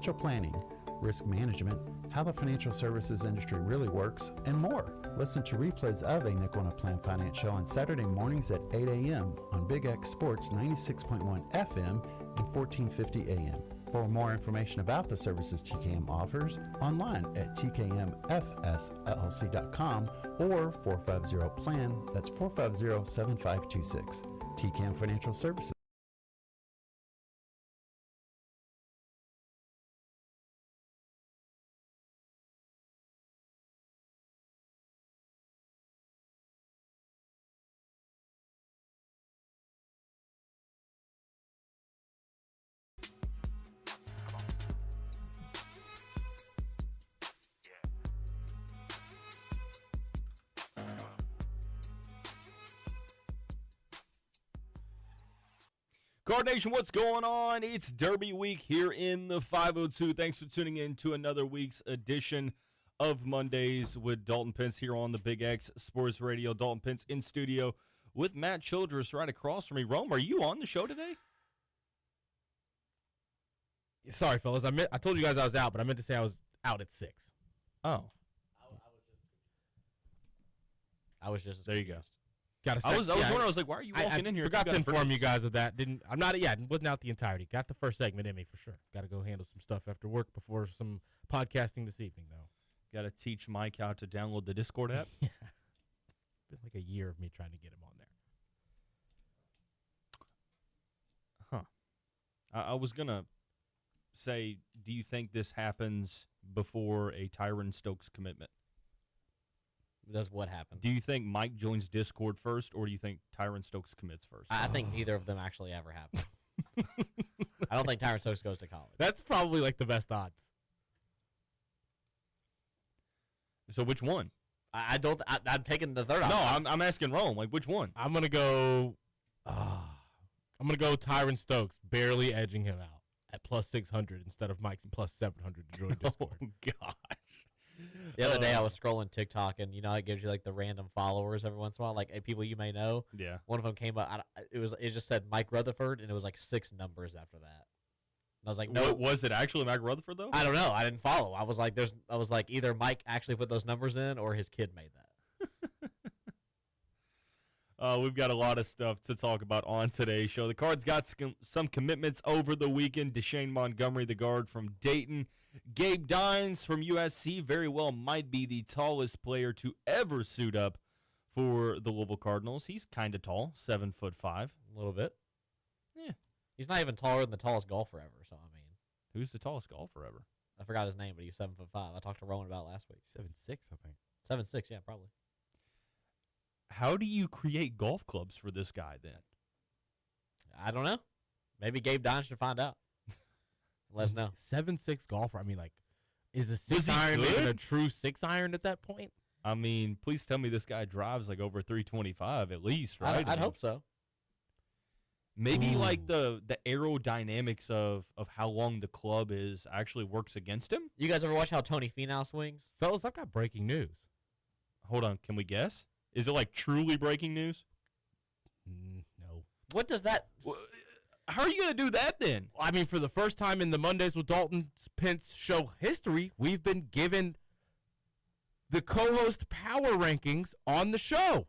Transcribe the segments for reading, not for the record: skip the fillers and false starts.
financial planning, risk management, how the financial services industry really works, and more. Listen to replays of A Nickel and a Plan Finance Show on Saturday mornings at 8 a.m. on Big X Sports 96.1 FM and 1450 AM. For more information about the services TKM offers, online at tkmfsllc.com or 450-PLAN, that's 450-7526. TKM Financial Services. Card Nation, what's going on? It's Derby Week here in the 502. Thanks for tuning in to another week's edition of Mondays with Dalton Pence here on the Big X Sports Radio. Dalton Pence in studio with Matt Childress right across from me. Rome, are you on the show today? Sorry, fellas. I told you guys I was out, but I meant to say I was out at 6. Oh. I was just there you go. I was wondering, I was like, why are you walking in here? Forgot to inform you guys of that. Wasn't out the entirety. Got the first segment in me for sure. Got to go handle some stuff after work before some podcasting this evening, though. Got to teach Mike how to download the Discord app? Yeah. It's been like a year of me trying to get him on there. I was going to say, do you think this happens before a Tyron Stokes commitment? Does what happen? Do you think Mike joins Discord first, or do you think Tyron Stokes commits first? I think neither of them actually ever happen. I don't think Tyron Stokes goes to college. That's probably like the best odds. So which one? I'm taking the third No, option. I'm asking Rome. Like, which one? I'm gonna go Tyron Stokes, barely edging him out at plus 600 instead of Mike's plus 700 to join Discord. Oh gosh. The other day I was scrolling TikTok, and it gives you like the random followers every once in a while, like people you may know. Yeah. One of them came up. It just said Mike Rutherford, and it was like 6 numbers after that. And I was like, no. Was it actually Mike Rutherford though? I don't know. I didn't follow. I was like, either Mike actually put those numbers in, or his kid made that. We've got a lot of stuff to talk about on today's show. The Cards got some commitments over the weekend. Deshane Montgomery, the guard from Dayton. Gabe Dines from USC very well might be the tallest player to ever suit up for the Louisville Cardinals. He's kind of tall, 7'5". A little bit. Yeah. He's not even taller than the tallest golfer ever, so I mean. Who's the tallest golfer ever? I forgot his name, but he's 7'5". I talked to Rowan about it last week. 7'6", I think. 7'6", yeah, probably. How do you create golf clubs for this guy then? I don't know. Maybe Gabe Dines should find out. Let us know. 7'6" golfer. I mean, like, is a 6-iron even a true 6-iron at that point? I mean, please tell me this guy drives like over 325 at least, right? I'd hope so. Maybe like the aerodynamics of how long the club is actually works against him. You guys ever watch how Tony Finau swings? Fellas, I've got breaking news. Hold on, can we guess? Is it like truly breaking news? No. What does that? How are you going to do that then? I mean, for the first time in the Mondays with Dalton Pence show history, we've been given the co-host power rankings on the show.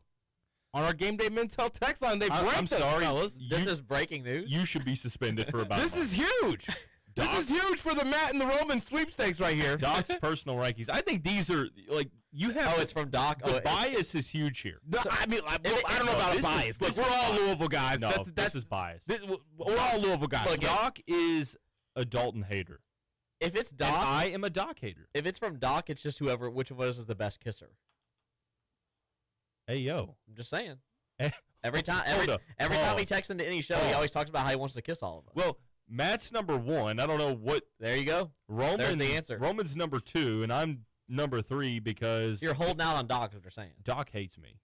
On our Gameday Men's Health text line, they've ranked us, fellas. This is breaking news? You should be suspended for about This is huge. This is huge for the Matt and the Roman sweepstakes right here. Doc's personal rankings. I think these are, like, you have... Oh, it's from Doc? The bias is huge here. No, I mean, I don't know about a bias. Look, we're all Louisville guys. No, this is bias. We're all Louisville guys. Look, Doc is a Dalton hater. If it's Doc... And I am a Doc hater. If it's from Doc, it's just which of us is the best kisser. Hey, yo. I'm just saying. Every time he texts into any show, he always talks about how he wants to kiss all of us. Well, Matt's number 1. I don't know what. There you go. There's the answer. Roman's number 2, and I'm number 3 because you're holding out on Doc. Is what you're saying. Doc hates me,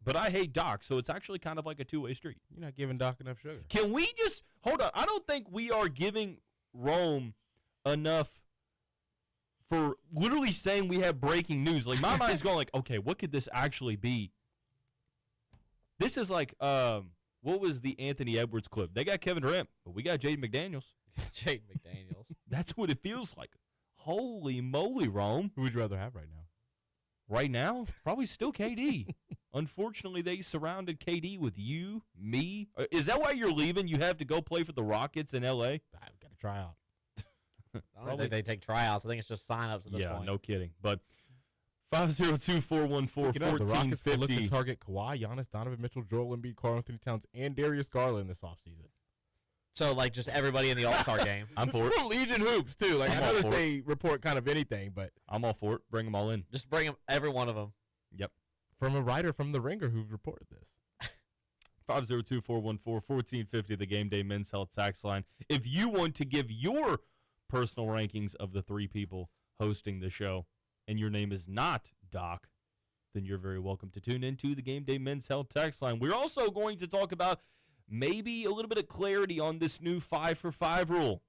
but I hate Doc, so it's actually kind of like a two-way street. You're not giving Doc enough sugar. Can we just hold on? I don't think we are giving Rome enough for literally saying we have breaking news. Like my mind's going like, okay, what could this actually be? This is like, what was the Anthony Edwards clip? They got Kevin Durant, but we got Jaden McDaniels. Jaden McDaniels. That's what it feels like. Holy moly, Rome. Who would you rather have right now? Right now, probably still KD. Unfortunately, they surrounded KD with you, me. Is that why you're leaving? You have to go play for the Rockets in L.A.? I've got to try out. I don't think they take tryouts. I think it's just sign-ups at this point. Yeah, no kidding. But 502-414-1450. The Rockets could look to target Kawhi, Giannis, Donovan Mitchell, Joel Embiid, Karl Anthony Towns, and Darius Garland this offseason. So, like, just everybody in the All-Star game. I'm for it. From Legion Hoops, too. Like, I know that they report kind of anything, but I'm all for it. Bring them all in. Just bring them, every one of them. Yep. From a writer from The Ringer who reported this. 502-414-1450, the Game Day Men's Health tax line. If you want to give your personal rankings of the three people hosting the show, and your name is not Doc, then you're very welcome to tune into the Game Day Men's Health tax line. We're also going to talk about maybe a little bit of clarity on this new 5-for-5 rule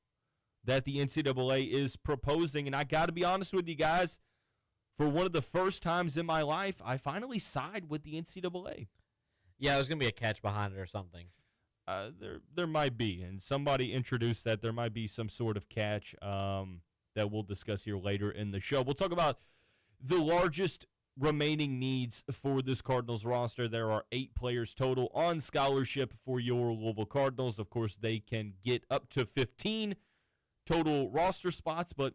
that the NCAA is proposing. And I got to be honest with you guys, for one of the first times in my life, I finally side with the NCAA. Yeah, there's going to be a catch behind it or something. There might be, and somebody introduced that there might be some sort of catch that we'll discuss here later in the show. We'll talk about the largest remaining needs for this Cardinals roster. There are 8 players total on scholarship for your Louisville Cardinals. Of course, they can get up to 15 total roster spots, but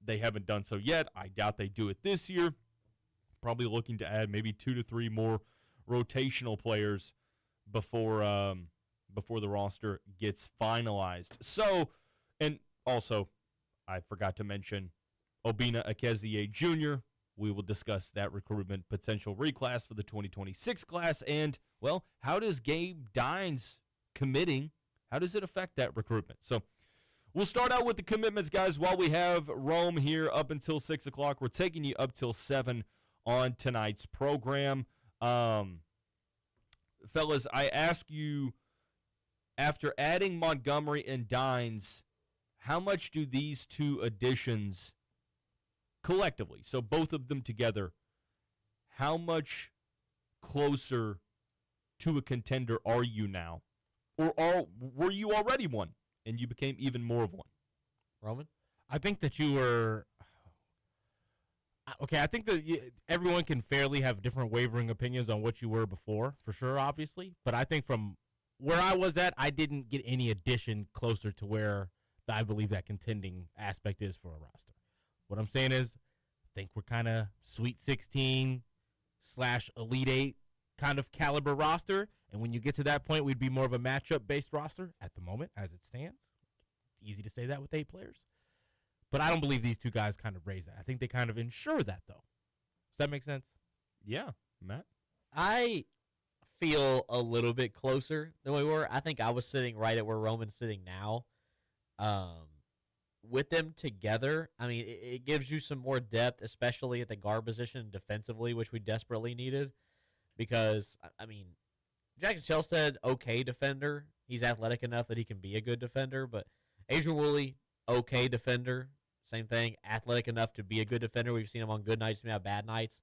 they haven't done so yet. I doubt they do it this year. Probably looking to add maybe 2 to 3 more rotational players before the roster gets finalized. So, and also, I forgot to mention Obina Akezie Jr., we will discuss that recruitment potential reclass for the 2026 class. And, well, how does Gabe Dines committing, how does it affect that recruitment? So we'll start out with the commitments, guys, while we have Rome here up until 6 o'clock. We're taking you up till 7 on tonight's program. Fellas, I ask you, after adding Montgomery and Dines, how much do these two additions collectively, so both of them together, how much closer to a contender are you now? Or were you already one and you became even more of one? Roman? I think that you were... Okay, I think that everyone can fairly have different wavering opinions on what you were before, for sure, obviously. But I think from where I was at, I didn't get any addition closer to where I believe that contending aspect is for a roster. What I'm saying is, I think we're kind of Sweet 16 / Elite 8 kind of caliber roster. And when you get to that point, we'd be more of a matchup-based roster at the moment, as it stands. Easy to say that with 8 players. But I don't believe these two guys kind of raise that. I think they kind of ensure that, though. Does that make sense? Yeah, Matt? I feel a little bit closer than we were. I think I was sitting right at where Roman's sitting now. With them together, I mean, it gives you some more depth, especially at the guard position defensively, which we desperately needed. Because, I mean, Jackson Chelstead, okay defender. He's athletic enough that he can be a good defender. But Adrian Woolley, okay defender. Same thing, athletic enough to be a good defender. We've seen him on good nights, we have bad nights.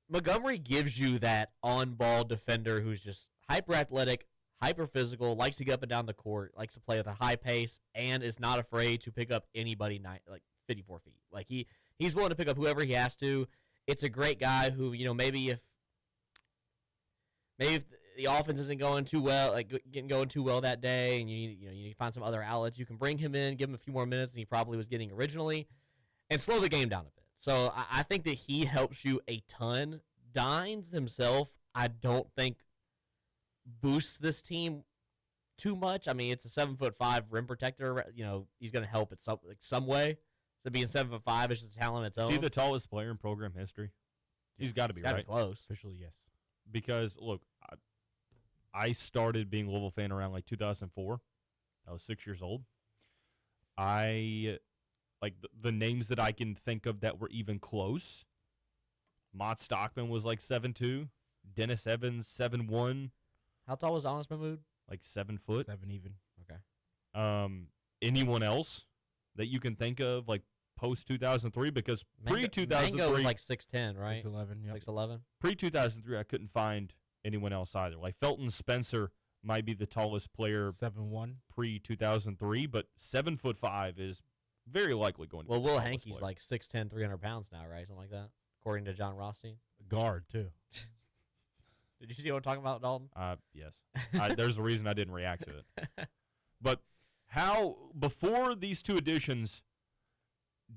Montgomery gives you that on-ball defender who's just hyper-athletic, hyper-physical, likes to get up and down the court, likes to play with a high pace, and is not afraid to pick up anybody like 54 feet. Like he's willing to pick up whoever he has to. It's a great guy who, you know, maybe if the offense isn't going too well, like going too well that day, and you need to find some other outlets, you can bring him in, give him a few more minutes than he probably was getting originally, and slow the game down a bit. So I think that he helps you a ton. Dines himself, I don't think boosts this team too much. I mean, it's a 7'5" rim protector. You know, he's going to help it some way. So being 7'5" is just a talent on its own. Is he the tallest player in program history? He's got to be, right? Close. Officially, yes. Because, look, I started being a Louisville fan around like 2004. I was 6 years old. Like the names that I can think of that were even close. Mott Stockman was like 7'2". Dennis Evans 7'1". How tall was Honest Mahmoud? Like 7 foot. 7 even. Okay. Anyone else that you can think of like post 2003? Because pre 2003 Mango was like 6'10", right? 6'11", yep. 6'11". Pre 2003, I couldn't find anyone else either. Like Felton Spencer might be the tallest player 7'1". pre-2003, but 7'5" is very likely going to Well, be the Will tallest Hankey's player. like 6'10", 300 pounds now, right? Something like that, according to John Rothstein. Guard, too. Did you see what I'm talking about, Dalton? Yes. There's a reason I didn't react to it. But before these two additions,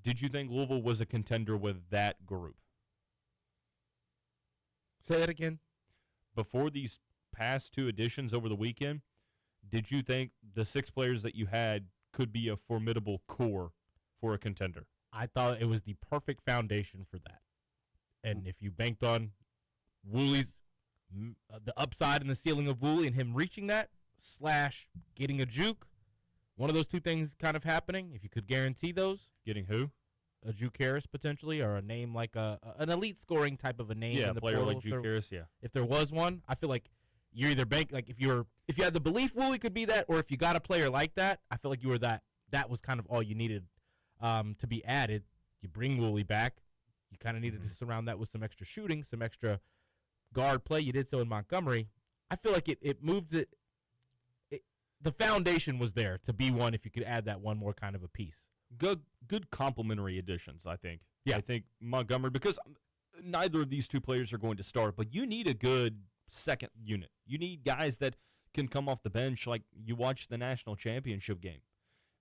did you think Louisville was a contender with that group? Say that again. Before these past two additions over the weekend, did you think the 6 players that you had could be a formidable core for a contender? I thought it was the perfect foundation for that. And if you banked on Wooley's, the upside and the ceiling of Wooley and him reaching that, / getting a juke, one of those two things kind of happening, if you could guarantee those. Getting who? A Juke Harris potentially, or a name like an elite scoring type of a name. Yeah, in the a player portal, like Juke Harris, yeah. If there was one, I feel like you're either if you had the belief Woolley could be that, or if you got a player like that, I feel like you were that. That was kind of all you needed to be added. You bring Woolley back. You kind of needed to surround that with some extra shooting, some extra guard play. You did so in Montgomery. I feel like it moved it. The foundation was there to be one if you could add that one more kind of a piece. Good complementary additions, I think. Yeah. I think Montgomery, because neither of these two players are going to start, but you need a good second unit. You need guys that can come off the bench like you watch the national championship game.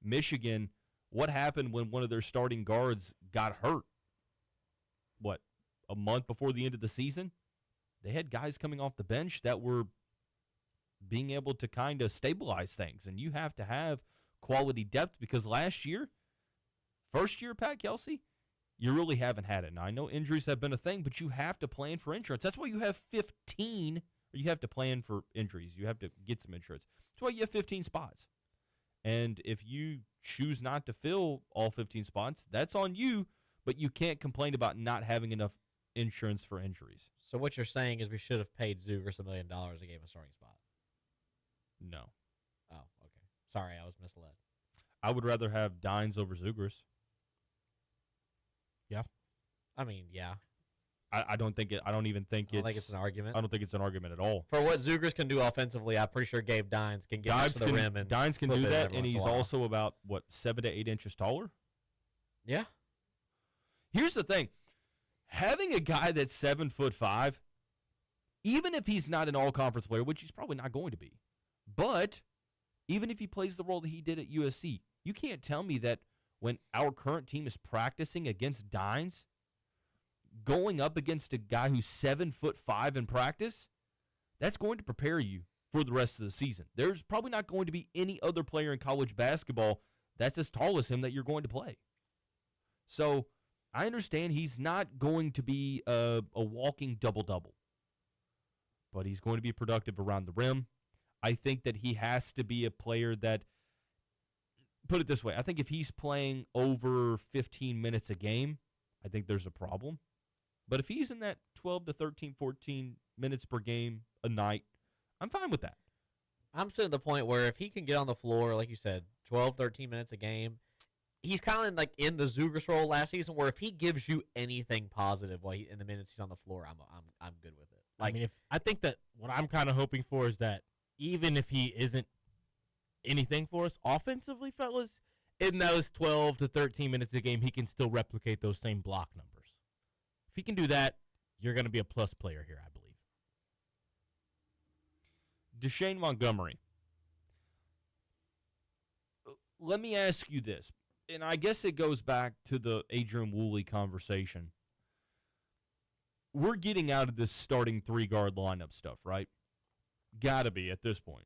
Michigan, what happened when one of their starting guards got hurt? What, a month before the end of the season? They had guys coming off the bench that were being able to kind of stabilize things, and you have to have quality depth because last year, first year, Pat Kelsey, you really haven't had it. Now, I know injuries have been a thing, but you have to plan for insurance. That's why you have 15, or you have to plan for injuries. You have to get some insurance. That's why you have 15 spots. And if you choose not to fill all 15 spots, that's on you, but you can't complain about not having enough insurance for injuries. So what you're saying is we should have paid Zugers $1 million and gave him a starting spot. No. Oh, okay. Sorry, I was misled. I would rather have Dines over Zugers. Yeah. I mean, yeah. I don't think it. I don't even think I don't think it's an argument. I don't think it's an argument at all. For what Zugers can do offensively, I'm pretty sure Gabe Dines can get to the rim. And Dines can flip do it that, every and once in a he's while. also about, 7 to 8 inches taller? Yeah. Here's the thing. Having a guy that's 7'5", even if he's not an all-conference player, which he's probably not going to be, but even if he plays the role that he did at USC, you can't tell me that when our current team is practicing against Dines, going up against a guy who's 7'5" in practice, that's going to prepare you for the rest of the season. There's probably not going to be any other player in college basketball that's as tall as him that you're going to play. So I understand he's not going to be a walking double-double, but he's going to be productive around the rim. I think that he has to be a player that, put it this way, I think if he's playing over 15 minutes a game, I think there's a problem. But if he's in that 12 to 13, 14 minutes per game a night, I'm fine with that. I'm sitting at the point where if he can get on the floor, like you said, 12, 13 minutes a game, he's kind of like in the Zugers role last season, where if he gives you anything positive while in the minutes he's on the floor, I'm good with it. I mean, I think that what I'm kind of hoping for is that even if he isn't anything for us offensively, fellas, in those 12 to 13 minutes a game, he can still replicate those same block numbers. If he can do that, you're going to be a plus player here, I believe. Deshane Montgomery. Let me ask you this, and I guess it goes back to the Adrian Woolley conversation. We're getting out of this starting 3-guard lineup stuff, right? Gotta be at this point.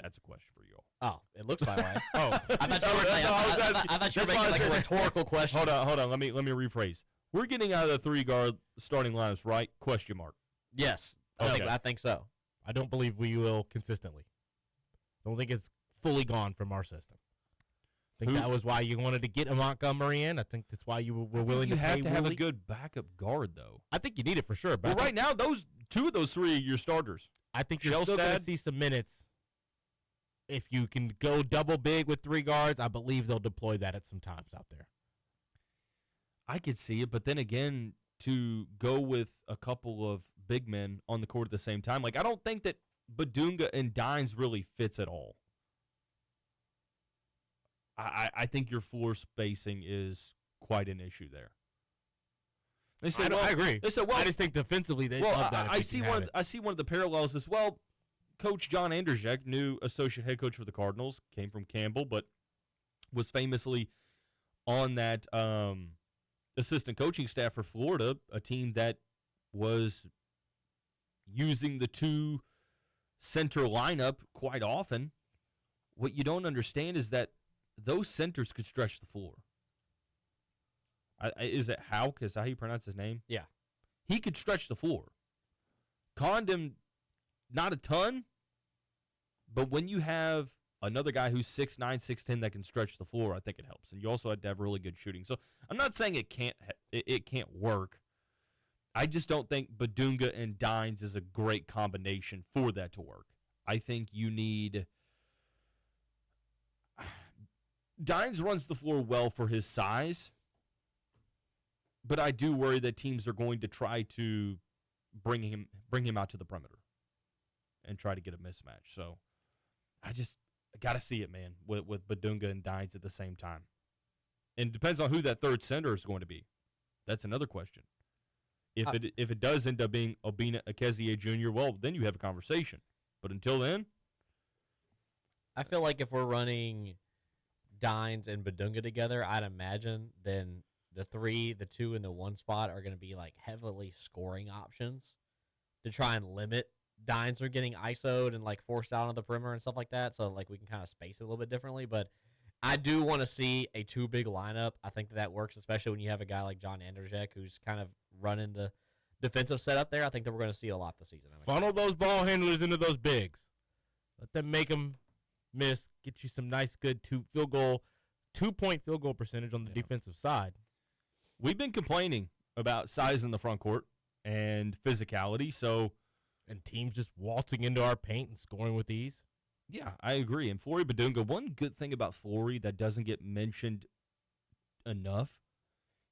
That's a question for you all. Oh, it looks that way. Oh, I thought you were making like a rhetorical question. Hold on. Let me rephrase. We're getting out of the 3-guard starting lineups, right? Question mark. Yes, Okay. I think so. I don't believe we will consistently. I don't think it's fully gone from our system. I think that was why you wanted to get a Montgomery in. I think that's why you were willing to pay. You have to have a Woolley. good backup guard, though. I think you need it for sure. But Well, right now, two of those 3 are your starters. I think you're still going to Shellstad? see some minutes. If you can go double big with 3 guards, I believe they'll deploy that at some times out there. I could see it, but then again, to go with a couple of big men on the court at the same time. Like, I don't think that Badunga and Dines really fits at all. I think your floor spacing is quite an issue there. They say, I agree. They said, well, I just think defensively they love that. I see one of the parallels as well. Coach John Andersek, new associate head coach for the Cardinals, came from Campbell, but was famously on that assistant coaching staff for Florida, a team that was using the two center lineup quite often. What you don't understand is that those centers could stretch the floor. Is it Hauk? Is that how you pronounce his name? Yeah. He could stretch the floor. Condon, not a ton, but when you have another guy who's 6'9", 6'10" that can stretch the floor, I think it helps. And you also have to have really good shooting. So I'm not saying it can't work. I just don't think Badunga and Dines is a great combination for that to work. I think you need... Dines runs the floor well for his size, but I do worry that teams are going to try to bring him out to the perimeter and try to get a mismatch. So I got to see it, man, with Badunga and Dines at the same time. And it depends on who that third center is going to be. That's another question. If it does end up being Obina Akezie Jr., well, then you have a conversation. But until then, I feel like if we're running Dines and Badunga together, I'd imagine then the 3, the 2, and the 1 spot are going to be like heavily scoring options to try and limit Dines from getting ISO'd and like forced out on the perimeter and stuff like that. So like we can kind of space it a little bit differently. But I do want to see a 2 big lineup. I think that works, especially when you have a guy like John Andersek who's kind of running the defensive setup there. I think that we're going to see a lot this season. Funnel those ball handlers into those bigs. Let them make them miss. Get you some nice, good 2-point field goal percentage on the defensive side. We've been complaining about size in the front court and physicality, and teams just waltzing into our paint and scoring with ease. Yeah, I agree. And Flory Badunga, one good thing about Flory that doesn't get mentioned enough,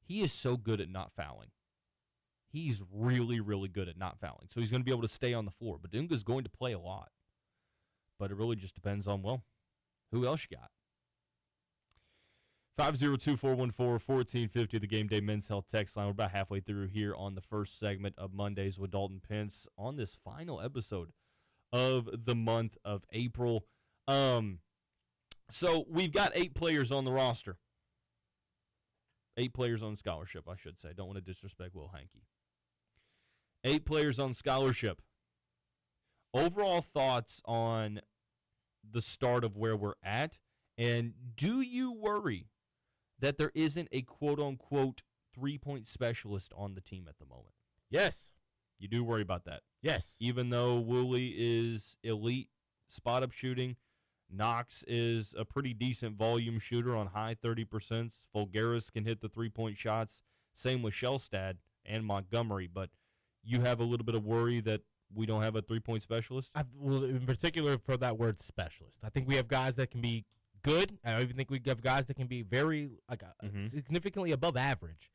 he is so good at not fouling. He's really, really good at not fouling. So he's going to be able to stay on the floor. Badunga's going to play a lot. But it really just depends on, well, who else you got? 502-414-1450, the Gameday Men's Health text line. We're about halfway through here on the first segment of Mondays with Dalton Pence on this final episode of the month of April. So we've got 8 players on the roster. 8 players on scholarship, I should say. Don't want to disrespect Will Hankey. 8 players on scholarship. Overall thoughts on the start of where we're at, and do you worry that there isn't a quote-unquote three-point specialist on the team at the moment? Yes. You do worry about that? Yes. Even though Woolley is elite spot-up shooting, Knox is a pretty decent volume shooter on high 30%. Fulgaris can hit the three-point shots. Same with Shellstad and Montgomery, but you have a little bit of worry that we don't have a three-point specialist? Well, in particular for that word specialist. I think we have guys that can be good. I even think we have guys that can be very significantly above average.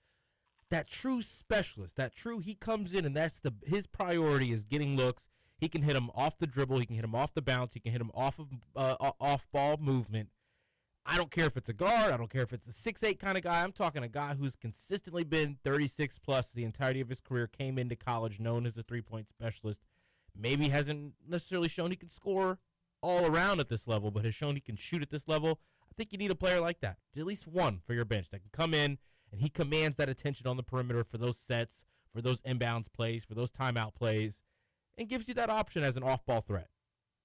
That true specialist, he comes in and his priority is getting looks. He can hit them off the dribble. He can hit them off the bounce. He can hit them off of off-ball movement. I don't care if it's a guard. I don't care if it's a 6'8" kind of guy. I'm talking a guy who's consistently been 36-plus the entirety of his career, came into college known as a three-point specialist. Maybe hasn't necessarily shown he can score all around at this level, but has shown he can shoot at this level. I think you need a player like that, at least one for your bench that can come in, and he commands that attention on the perimeter for those sets, for those inbounds plays, for those timeout plays, and gives you that option as an off-ball threat.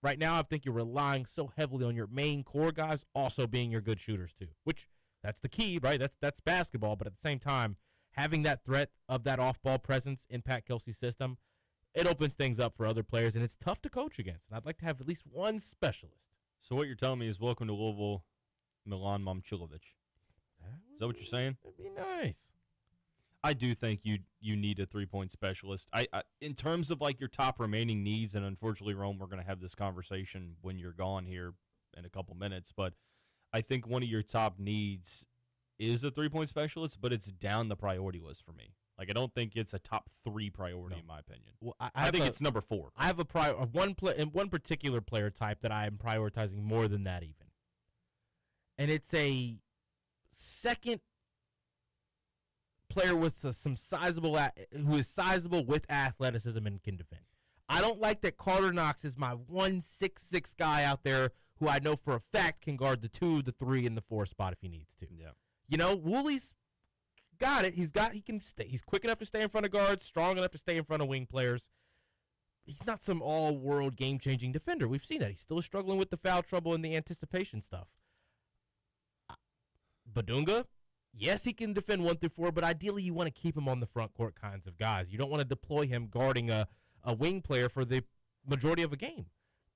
Right now, I think you're relying so heavily on your main core guys also being your good shooters too, which that's the key, right? That's basketball, but at the same time, having that threat of that off-ball presence in Pat Kelsey's system, it opens things up for other players, and it's tough to coach against. And I'd like to have at least one specialist. So what you're telling me is welcome to Louisville, Milan Momcilovic. Is that what you're saying? That'd be nice. I do think you need a three-point specialist. I in terms of like your top remaining needs, and unfortunately, Rome, we're going to have this conversation when you're gone here in a couple minutes, but I think one of your top needs is a three-point specialist, but it's down the priority list for me. Like, I don't think it's a top 3 priority in my opinion. Well, I think it's number 4. I have one particular player type that I am prioritizing more than that even. And it's a second player with some sizable who is sizable with athleticism and can defend. I don't like that Carter Knox is my 1-6-6 guy out there who I know for a fact can guard the 2, the 3, and the 4 spot if he needs to. Yeah. You know, Wooley's got it. He's quick enough to stay in front of guards, strong enough to stay in front of wing players. He's not some all-world game-changing defender. We've seen that. He's still struggling with the foul trouble and the anticipation stuff. Badunga, yes, he can defend 1 through 4, but ideally you want to keep him on the front court kinds of guys. You don't want to deploy him guarding a wing player for the majority of a game.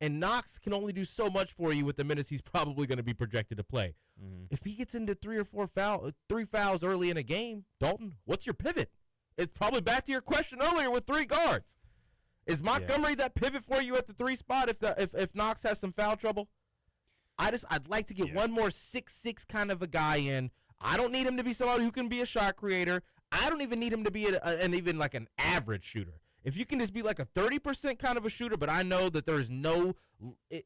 And Knox can only do so much for you with the minutes he's probably going to be projected to play. Mm-hmm. If he gets into 3 fouls early in a game, Dalton, what's your pivot? It's probably back to your question earlier with 3 guards. Is Montgomery that pivot for you at the 3 spot if Knox has some foul trouble? I'd like to get one more 6'6" kind of a guy in. I don't need him to be somebody who can be a shot creator. I don't even need him to be even like an average shooter. If you can just be like a 30% kind of a shooter, but I know that there's no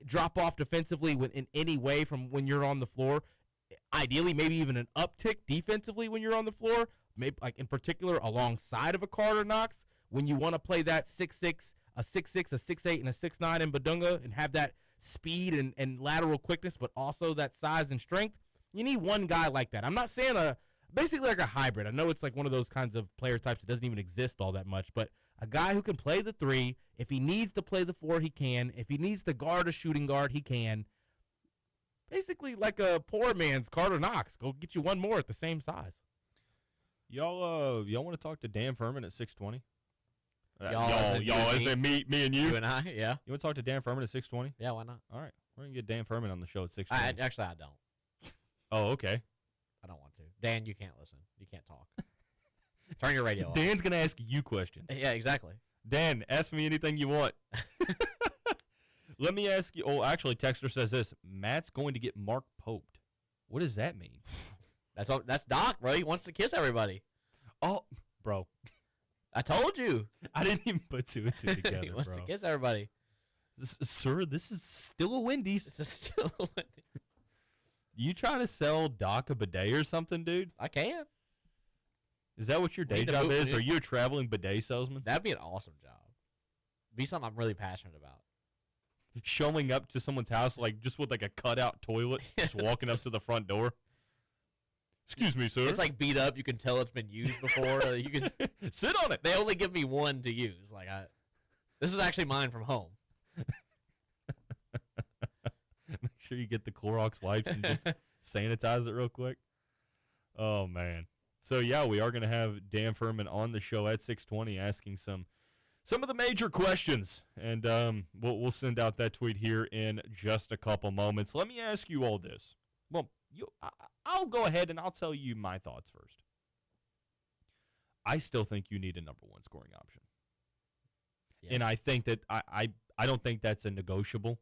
drop-off defensively in any way from when you're on the floor, ideally maybe even an uptick defensively when you're on the floor, maybe like in particular alongside of a Carter Knox, when you want to play that 6'6", a 6'6", a 6'8", and a 6'9" in Badunga and have that speed and lateral quickness, but also that size and strength, you need one guy like that. I'm not saying basically like a hybrid. I know it's like one of those kinds of player types that doesn't even exist all that much, but a guy who can play the 3. If he needs to play the 4, he can. If he needs to guard a shooting guard, he can. Basically like a poor man's Carter Knox. Go get you one more at the same size. Y'all want to talk to Dan Furman at 620? Y'all, is it me and you? You and I, yeah. You want to talk to Dan Furman at 620? Yeah, why not? All right. We're going to get Dan Furman on the show at 620. Actually, I don't. Oh, okay. I don't want to. Dan, you can't listen. You can't talk. Turn your radio off. Dan's going to ask you questions. Yeah, exactly. Dan, ask me anything you want. Let me ask you. Oh, actually, Texter says this. Matt's going to get Mark Poped. What does that mean? That's Doc, bro. He wants to kiss everybody. Oh, bro. I told you. I didn't even put 2 and 2 together, He wants bro. to kiss everybody. Sir, this is still a Wendy's. This is still a Wendy's. You trying to sell Doc a bidet or something, dude? I can. Is that what your We day need to job move- is? Are you a traveling bidet salesman? That'd be an awesome job. Be something I'm really passionate about. Showing up to someone's house like just with like a cutout toilet, just walking up to the front door. Excuse me, sir. It's like beat up. You can tell it's been used before. You can sit on it. They only give me one to use. This is actually mine from home. Make sure you get the Clorox wipes and just sanitize it real quick. Oh man. So yeah, we are going to have Dan Furman on the show at 6:20 asking some of the major questions, and we'll send out that tweet here in just a couple moments. Let me ask you all this. Well, I'll go ahead and I'll tell you my thoughts first. I still think you need a number 1 scoring option. Yes. And I think that I don't think that's a negotiable.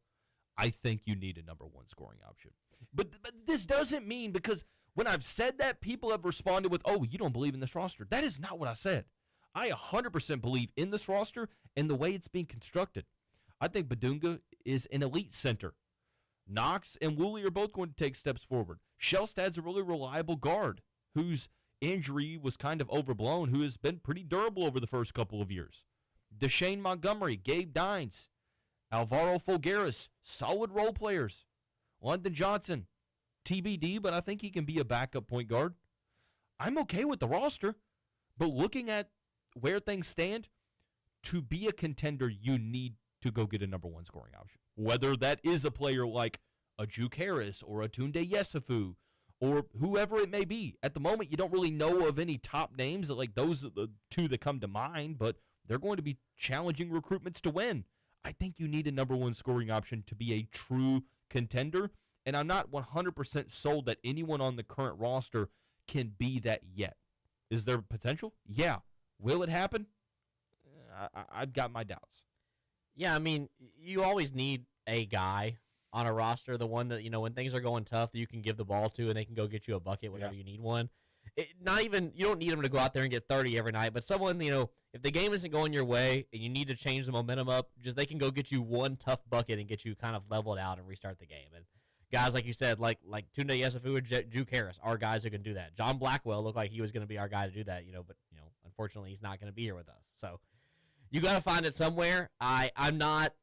I think you need a number 1 scoring option. But this doesn't mean, because when I've said that, people have responded with, oh, you don't believe in this roster. That is not what I said. I 100% believe in this roster and the way it's being constructed. I think Badunga is an elite center. Knox and Woolley are both going to take steps forward. Shellstad's a really reliable guard whose injury was kind of overblown, who has been pretty durable over the first couple of years. Deshane Montgomery, Gabe Dines, Alvaro Folgueras, solid role players. London Johnson, TBD, but I think he can be a backup point guard. I'm okay with the roster, but looking at where things stand, to be a contender, you need to go get a number 1 scoring option. Whether that is a player like a Juke Harris or a Tunde Yesufu or whoever it may be. At the moment, you don't really know of any top names. Like, those are the 2 that come to mind, but they're going to be challenging recruitments to win. I think you need a number 1 scoring option to be a true contender, and I'm not 100% sold that anyone on the current roster can be that yet. Is there potential? Yeah. Will it happen? I've got my doubts. Yeah, I mean, you always need a guy on a roster, the one that, when things are going tough, that you can give the ball to and they can go get you a bucket whenever you need one. not even, you don't need him to go out there and get 30 every night, but someone, if the game isn't going your way and you need to change the momentum up, just they can go get you one tough bucket and get you kind of leveled out and restart the game. And guys, like you said, like Tunde Yesufu and Juke Harris are guys who can do that. John Blackwell looked like he was going to be our guy to do that, but unfortunately he's not going to be here with us. So you got to find it somewhere. I'm not.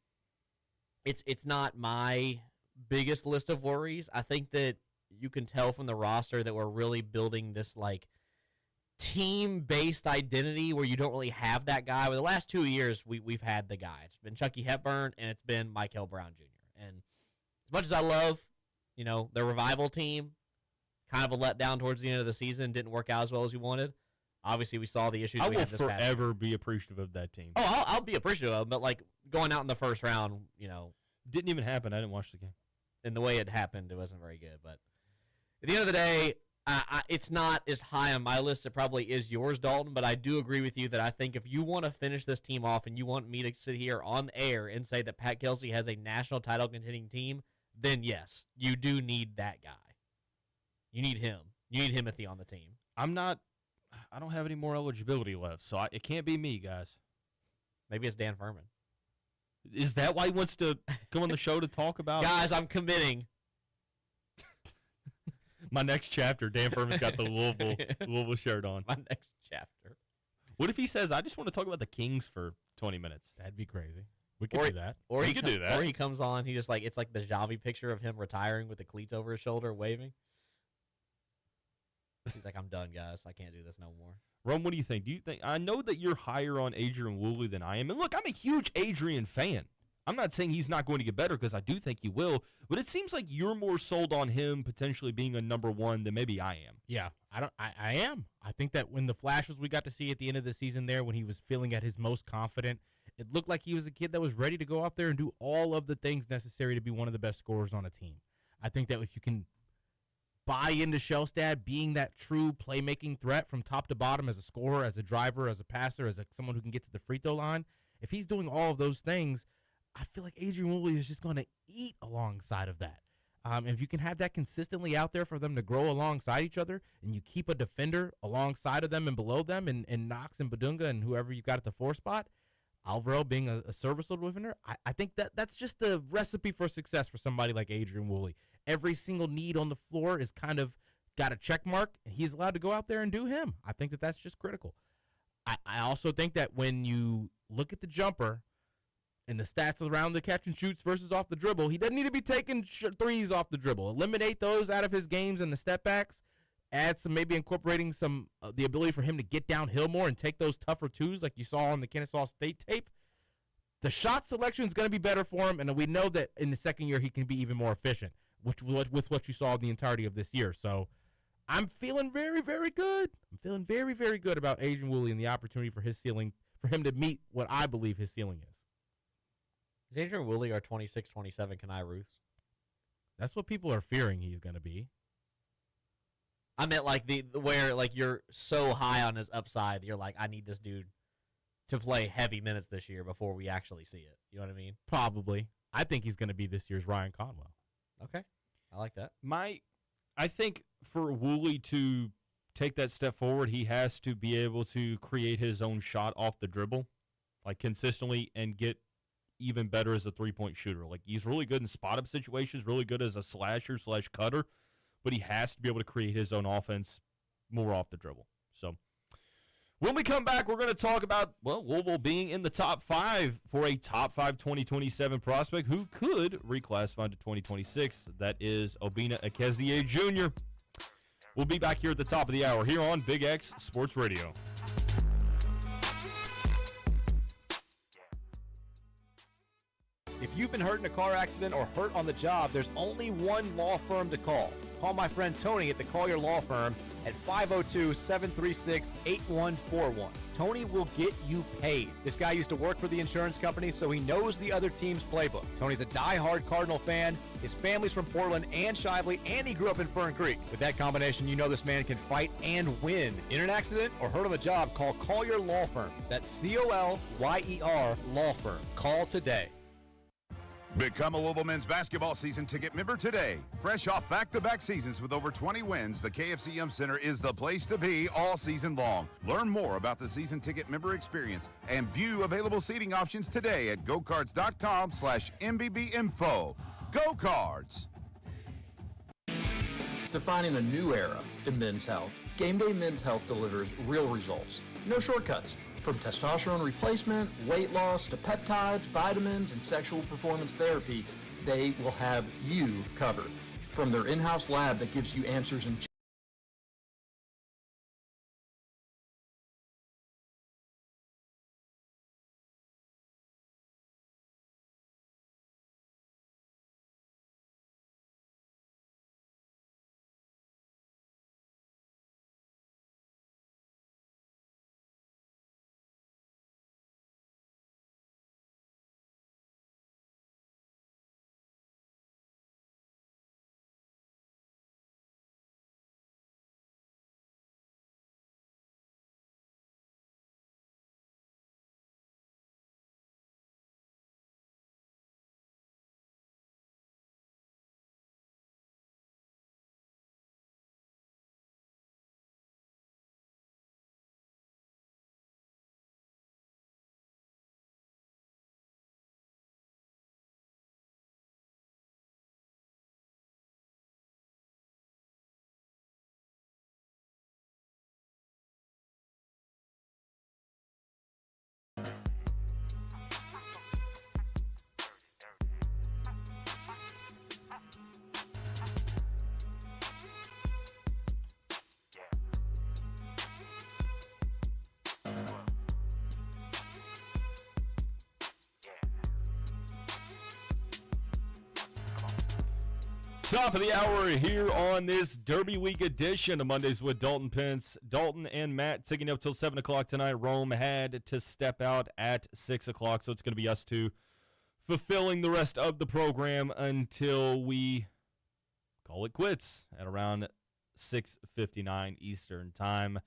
It's not my biggest list of worries. I think that you can tell from the roster that we're really building this like team-based identity where you don't really have that guy. With the last 2 years, we've had the guy. It's been Chucky Hepburn and it's been Michael Brown Jr. And as much as I love, the revival team, kind of a letdown towards the end of the season, didn't work out as well as we wanted. Obviously, we saw the issues. I we will had this past year. forever be appreciative of that team. Oh, I'll be appreciative of it, but like going out in the first round, Didn't even happen. I didn't watch the game. And the way it happened, it wasn't very good. But at the end of the day, it's not as high on my list. It probably is yours, Dalton, but I do agree with you that I think if you want to finish this team off and you want me to sit here on the air and say that Pat Kelsey has a national title contending team, then yes, you do need that guy. You need him. You need him on the team. I don't have any more eligibility left, so it can't be me, guys. Maybe it's Dan Furman. Is that why he wants to come on the show to talk about? Guys, I'm committing. My next chapter, Dan Furman's got the Louisville shirt on. My next chapter. What if he says, I just want to talk about the Kings for 20 minutes? That'd be crazy. We could do that. Or he could do that. Or he comes on, he just it's like the Xavi picture of him retiring with the cleats over his shoulder waving. He's like, I'm done, guys. I can't do this no more. Rome, what do you think? I know that you're higher on Adrian Woolley than I am. And look, I'm a huge Adrian fan. I'm not saying he's not going to get better because I do think he will, but it seems like you're more sold on him potentially being a number one than maybe I am. Yeah, I am. I think that when the flashes we got to see at the end of the season there, when he was feeling at his most confident, it looked like he was a kid that was ready to go out there and do all of the things necessary to be one of the best scorers on a team. I think that if you can buy into Shelstad being that true playmaking threat from top to bottom as a scorer, as a driver, as a passer, as someone who can get to the free throw line, if he's doing all of those things, I feel like Adrian Woolley is just going to eat alongside of that. If you can have that consistently out there for them to grow alongside each other, and you keep a defender alongside of them and below them, and Knox and Badunga and whoever you got at the 4 spot, Alvaro being a serviceable defender, I think that's just the recipe for success for somebody like Adrian Woolley. Every single need on the floor is kind of got a check mark, and he's allowed to go out there and do him. I think that's just critical. I also think that when you look at the jumper and the stats around the catch and shoots versus off the dribble, he doesn't need to be taking threes off the dribble. Eliminate those out of his games and the step backs. Add some, maybe incorporating some the ability for him to get downhill more and take those tougher twos like you saw on the Kennesaw State tape. The shot selection is going to be better for him, and we know that in the second year he can be even more efficient, with what you saw in the entirety of this year. So I'm feeling very, very good. I'm feeling very, very good about Adrian Woolley and the opportunity for his ceiling, for him to meet what I believe his ceiling is. Is Adrian Woolley our 26, 27 Kenai Ruth? That's what people are fearing he's going to be. I meant like where you're so high on his upside that you're like, I need this dude to play heavy minutes this year before we actually see it. You know what I mean? Probably. I think he's going to be this year's Ryan Conwell. Okay. I like that. I think for Woolley to take that step forward, he has to be able to create his own shot off the dribble, like consistently, and get even better as a three-point shooter. Like, he's really good in spot-up situations, really good as a slasher/cutter, but he has to be able to create his own offense more off the dribble. So when we come back, we're going to talk about, Louisville being in the top 5 for a top 5 2027 prospect who could reclassify to 2026. That is Obinna Ekezie Jr. We'll be back here at the top of the hour here on Big X Sports Radio. If you've been hurt in a car accident or hurt on the job, there's only one law firm to call. Call my friend Tony at the Collier Law Firm at 502-736-8141. Tony will get you paid. This guy used to work for the insurance company, so he knows the other team's playbook. Tony's a die-hard Cardinal fan. His family's from Portland and Shively, and he grew up in Fern Creek. With that combination, you know this man can fight and win. In an accident or hurt on the job, call Collier Law Firm. That's Colyer Law Firm. Call today. Become a Louisville men's basketball season ticket member today. Fresh off back-to-back seasons with over 20 wins, the KFC Yum Center is the place to be all season long. Learn more about the season ticket member experience and view available seating options today at gocards.com/MBBinfo. Go Cards! Defining a new era in men's health, Gameday Men's Health delivers real results. No shortcuts. From testosterone replacement, weight loss, to peptides, vitamins, and sexual performance therapy, they will have you covered. From their in-house lab that gives you answers in Top of the hour here on this Derby Week edition of Mondays with Dalton Pence. Dalton and Matt taking up till 7 o'clock tonight. Rome had to step out at 6 o'clock, so it's going to be us two fulfilling the rest of the program until we call it quits at around 6:59 Eastern Time.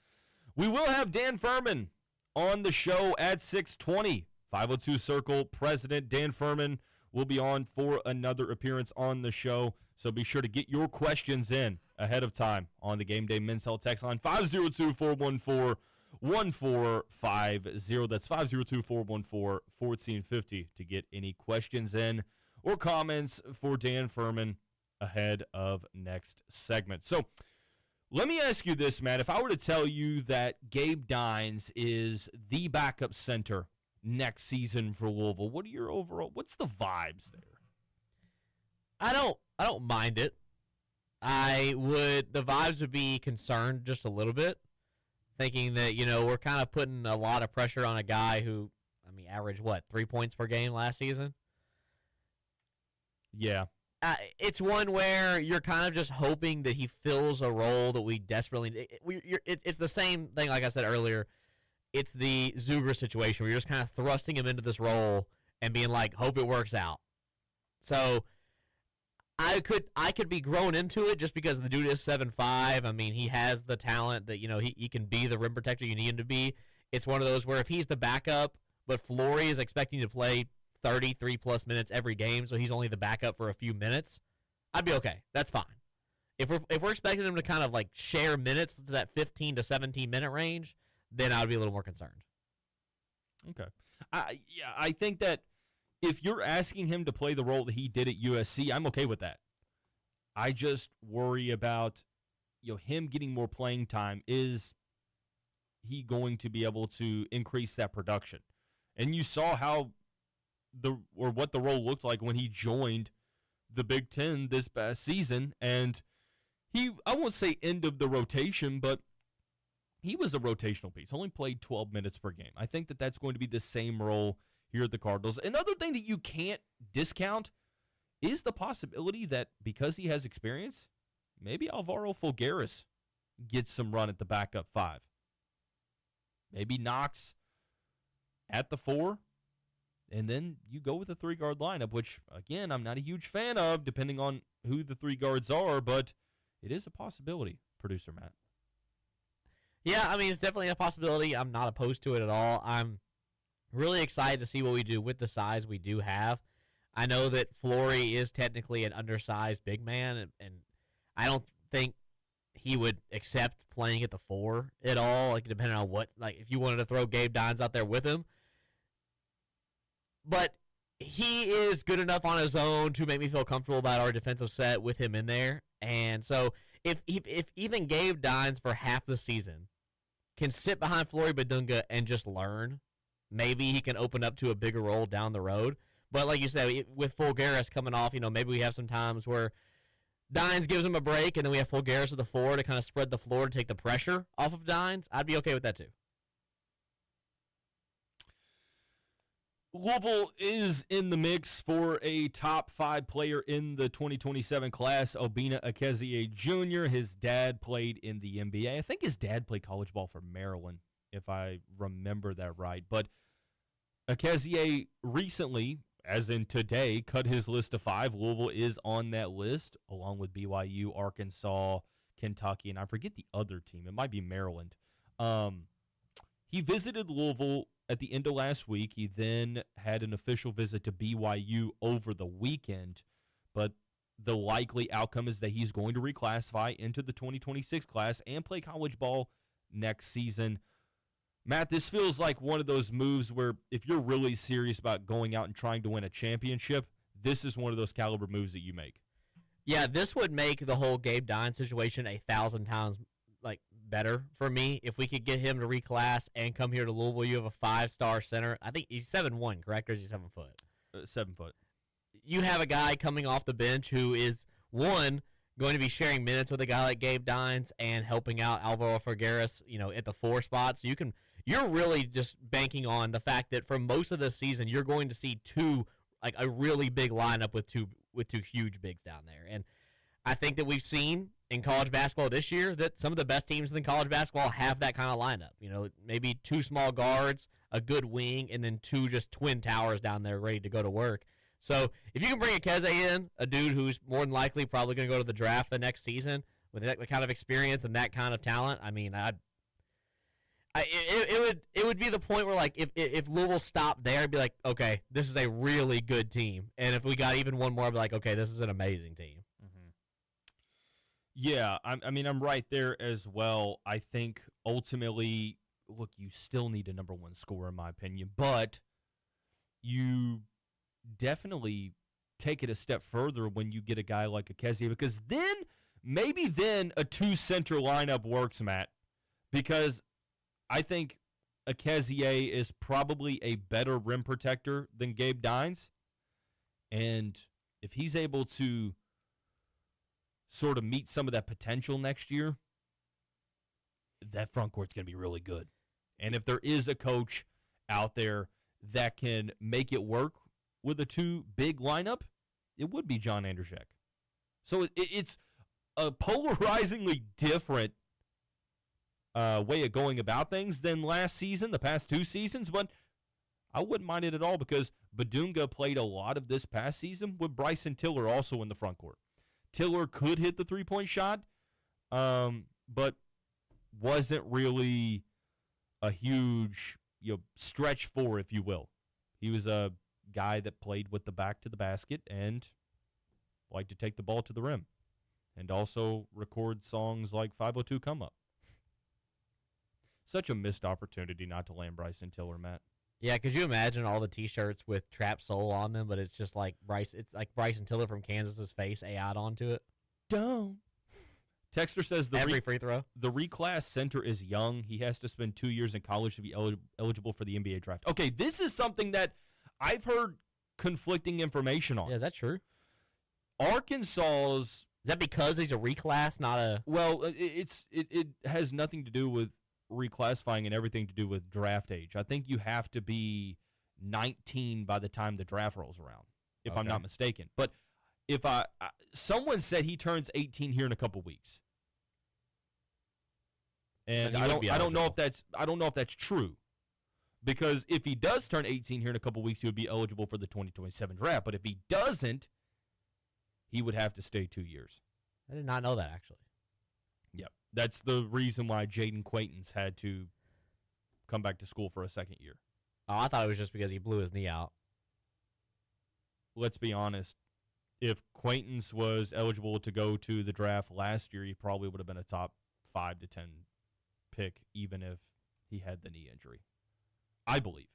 We will have Dan Furman on the show at 6:20. 502 Circle President Dan Furman will be on for another appearance on the show. So be sure to get your questions in ahead of time on the Gameday Men's Health text line 502-414-1450. That's 502-414-1450 to get any questions in or comments for Dan Furman ahead of next segment. So let me ask you this, Matt. If I were to tell you that Gabe Dines is the backup center next season for Louisville, what's the vibes there? I don't mind it. The vibes would be concerned just a little bit, thinking that, we're kind of putting a lot of pressure on a guy who, averaged 3 points per game last season? Yeah. It's one where you're kind of just hoping that he fills a role that we desperately it's the same thing, like I said earlier. It's the Zuger situation where you're just kind of thrusting him into this role and being like, hope it works out. So I could be grown into it just because the dude is 7'5". He has the talent that, he can be the rim protector you need him to be. It's one of those where if he's the backup, but Flory is expecting to play 33-plus minutes every game, so he's only the backup for a few minutes, I'd be okay. That's fine. If we're expecting him to kind of share minutes to that 15 to 17-minute range, then I would be a little more concerned. Okay. I think that if you're asking him to play the role that he did at USC, I'm okay with that. I just worry about, him getting more playing time. Is he going to be able to increase that production? And you saw what the role looked like when he joined the Big Ten this past season, and I won't say end of the rotation, but he was a rotational piece. Only played 12 minutes per game. I think that that's going to be the same role here at the Cardinals. Another thing that you can't discount is the possibility that because he has experience, maybe Alvaro Fulgaris gets some run at the backup 5. Maybe Knox at the 4, and then you go with a 3-guard lineup, which, again, I'm not a huge fan of, depending on who the 3 guards are, but it is a possibility, Producer Matt. Yeah, it's definitely a possibility. I'm not opposed to it at all. I'm really excited to see what we do with the size we do have. I know that Flory is technically an undersized big man, and I don't think he would accept playing at the 4 at all, like depending on what, like if you wanted to throw Gabe Dines out there with him. But he is good enough on his own to make me feel comfortable about our defensive set with him in there. And so if even Gabe Dines for half the season can sit behind Flory Badunga and just learn, maybe he can open up to a bigger role down the road. But like you said, with Fulgaris coming off, maybe we have some times where Dines gives him a break, and then we have Fulgaris at the 4 to kind of spread the floor to take the pressure off of Dines. I'd be okay with that too. Louisville is in the mix for a top 5 player in the 2027 class, Obina Akezie Jr. His dad played in the NBA. I think his dad played college ball for Maryland, if I remember that right. But Akezie recently, as in today, cut his list to 5. Louisville is on that list, along with BYU, Arkansas, Kentucky, and I forget the other team. It might be Maryland. He visited Louisville at the end of last week. He then had an official visit to BYU over the weekend, but the likely outcome is that he's going to reclassify into the 2026 class and play college ball next season. Matt, this feels like one of those moves where if you're really serious about going out and trying to win a championship, this is one of those caliber moves that you make. Yeah, this would make the whole Gabe Dines situation 1,000 times better for me. If we could get him to reclass and come here to Louisville, you have a 5-star center. I think he's 7'1", correct, or is he 7 foot? 7 foot. You have a guy coming off the bench who is, one, going to be sharing minutes with a guy like Gabe Dines and helping out Alvaro Figueres, at the 4 spot. So you're really just banking on the fact that for most of the season, you're going to see a really big lineup with two huge bigs down there. And I think that we've seen in college basketball this year that some of the best teams in college basketball have that kind of lineup. Maybe 2 small guards, a good wing, and then 2 just twin towers down there ready to go to work. So if you can bring Akezie in, a dude who's more than likely probably going to go to the draft the next season with that kind of experience and that kind of talent, I mean, it would be the point where if Louisville stopped there, I'd be like, okay, this is a really good team, and if we got even one more, I'd be like, okay, this is an amazing team. Yeah, I'm right there as well. I think ultimately, look, you still need a number 1 scorer in my opinion, but you definitely take it a step further when you get a guy like Akezie, because maybe then a 2-center lineup works, Matt, because I think Akezie is probably a better rim protector than Gabe Dines, and if he's able to sort of meet some of that potential next year, that front court's going to be really good. And if there is a coach out there that can make it work with a 2 big lineup, it would be John Anderschek. So it's a polarizingly different way of going about things than last season, the past 2 seasons, but I wouldn't mind it at all because Badunga played a lot of this past season with Bryson Tiller also in the front court. Tiller could hit the 3-point shot, but wasn't really a huge stretch 4, if you will. He was a guy that played with the back to the basket and liked to take the ball to the rim and also record songs like 502 Come Up. Such a missed opportunity not to land Bryson Tiller, Matt. Yeah, could you imagine all the T-shirts with Trap Soul on them, but it's just like Bryson Tiller from Kansas's face AI'd onto it? Don't. Texter says every free throw. The reclass center is young. He has to spend 2 years in college to be eligible for the NBA draft. Okay, this is something that I've heard conflicting information on. Yeah, is that true? Arkansas's... Is that because he's a reclass, not a... Well, it has nothing to do with reclassifying and everything to do with draft age. I think you have to be 19 by the time the draft rolls around, if I'm not mistaken. But if someone said he turns 18 here in a couple weeks, and I don't know if that's true, because if he does turn 18 here in a couple weeks, he would be eligible for the 2027 draft. But if he doesn't, he would have to stay 2 years. I did not know that, actually. Yep. That's the reason why Jaden Quaintance had to come back to school for a second year. Oh, I thought it was just because he blew his knee out. let's be honest, if Quaintance was eligible to go to the draft last year, he probably would have been a top 5 to 10 pick, even if he had the knee injury. I believe.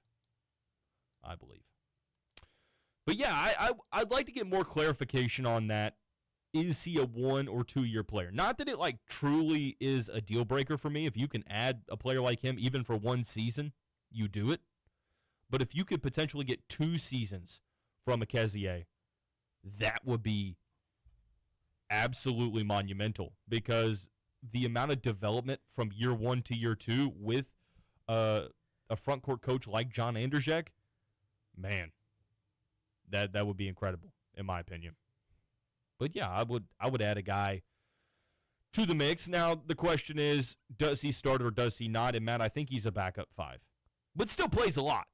But yeah, I'd like to get more clarification on that. Is he a 1 or 2 year player? Not that it like truly is a deal breaker for me. If you can add a player like him even for 1 season, you do it. But if you could potentially get 2 seasons from Akezie, that would be absolutely monumental, because the amount of development from year 1 to year 2 with a front court coach like John Andersek, man, that would be incredible in my opinion. But yeah, I would add a guy to the mix. Now the question is, does he start or does he not? And Matt, I think he's a backup 5, but still plays a lot.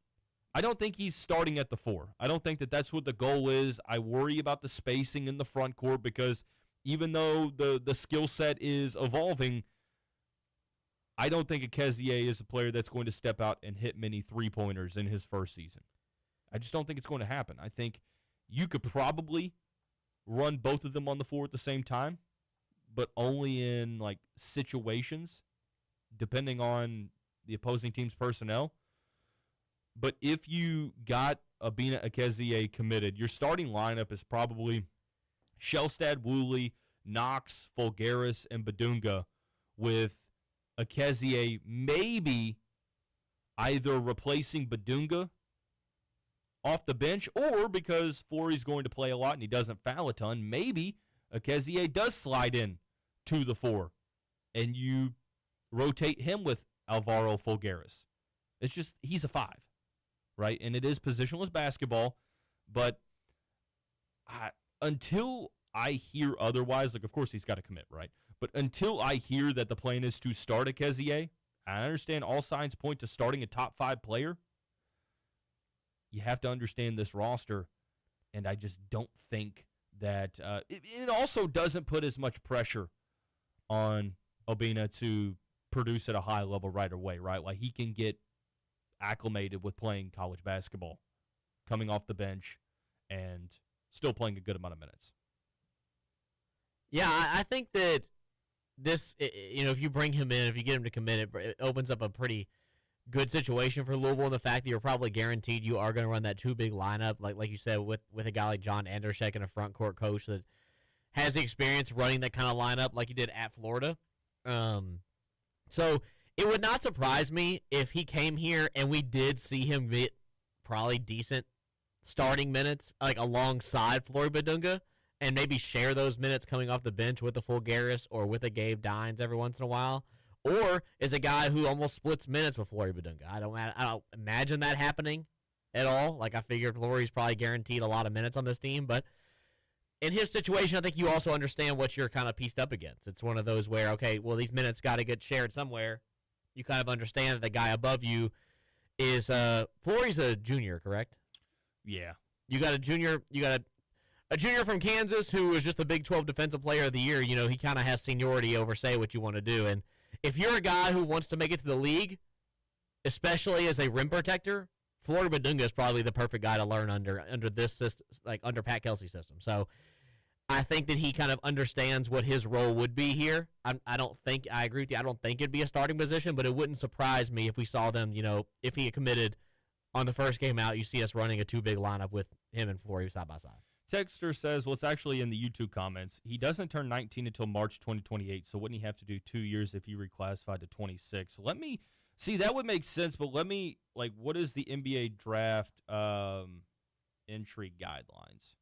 I don't think he's starting at the 4. I don't think that that's what the goal is. I worry about the spacing in the front court, because even though the skill set is evolving, I don't think Akezie is a player that's going to step out and hit many 3-pointers in his first season. I just don't think it's going to happen. I think you could probably run both of them on the floor at the same time, but only in like situations, depending on the opposing team's personnel. But if you got Abina Akezie committed, your starting lineup is probably Shelstad, Woolley, Knox, Fulgaris, and Badunga, with Akezie maybe either replacing Badunga off the bench, or because Flory's going to play a lot and he doesn't foul a ton, maybe Akezie does slide in to the 4 and you rotate him with Alvaro Fulgaris. It's just, he's a 5, right? And it is positionless basketball, but until I hear otherwise, like, of course he's got to commit, right? But until I hear that the plan is to start Akezie, I understand all signs point to starting a top 5 player. You have to understand this roster, and I just don't think that it also doesn't put as much pressure on Obina to produce at a high level right away, right? Like, he can get acclimated with playing college basketball, coming off the bench, and still playing a good amount of minutes. Yeah, I think that this, if you bring him in, if you get him to commit, it opens up a pretty good situation for Louisville, and the fact that you're probably guaranteed you are going to run that 2 big lineup, like you said, with a guy like John Andersek and a front court coach that has the experience running that kind of lineup like he did at Florida. So it would not surprise me if he came here and we did see him get probably decent starting minutes, like alongside Flory Badunga, and maybe share those minutes coming off the bench with a Fulgaris or with a Gabe Dines every once in a while. Or is a guy who almost splits minutes with Flory Badunga. I don't imagine that happening at all. Like, I figured Flory's probably guaranteed a lot of minutes on this team, but in his situation, I think you also understand what you're kind of pieced up against. It's one of those where, okay, well, these minutes got to get shared somewhere. You kind of understand that the guy above you is Flory's a junior, correct? Yeah. You got a junior from Kansas who was just the Big 12 Defensive Player of the Year. You know, he kind of has seniority over, say, what you want to do. And if you're a guy who wants to make it to the league, especially as a rim protector, Flory Badunga is probably the perfect guy to learn under this system, like under Pat Kelsey's system. So I think that he kind of understands what his role would be here. I agree with you. I don't think it'd be a starting position, but it wouldn't surprise me if we saw them, if he had committed on the first game out, you see us running a 2 big lineup with him and Flory side by side. Texter says, well, it's actually in the YouTube comments. He doesn't turn 19 until March 2028, so wouldn't he have to do 2 years if he reclassified to 26? Let me see. That would make sense, but what is the NBA draft entry guidelines?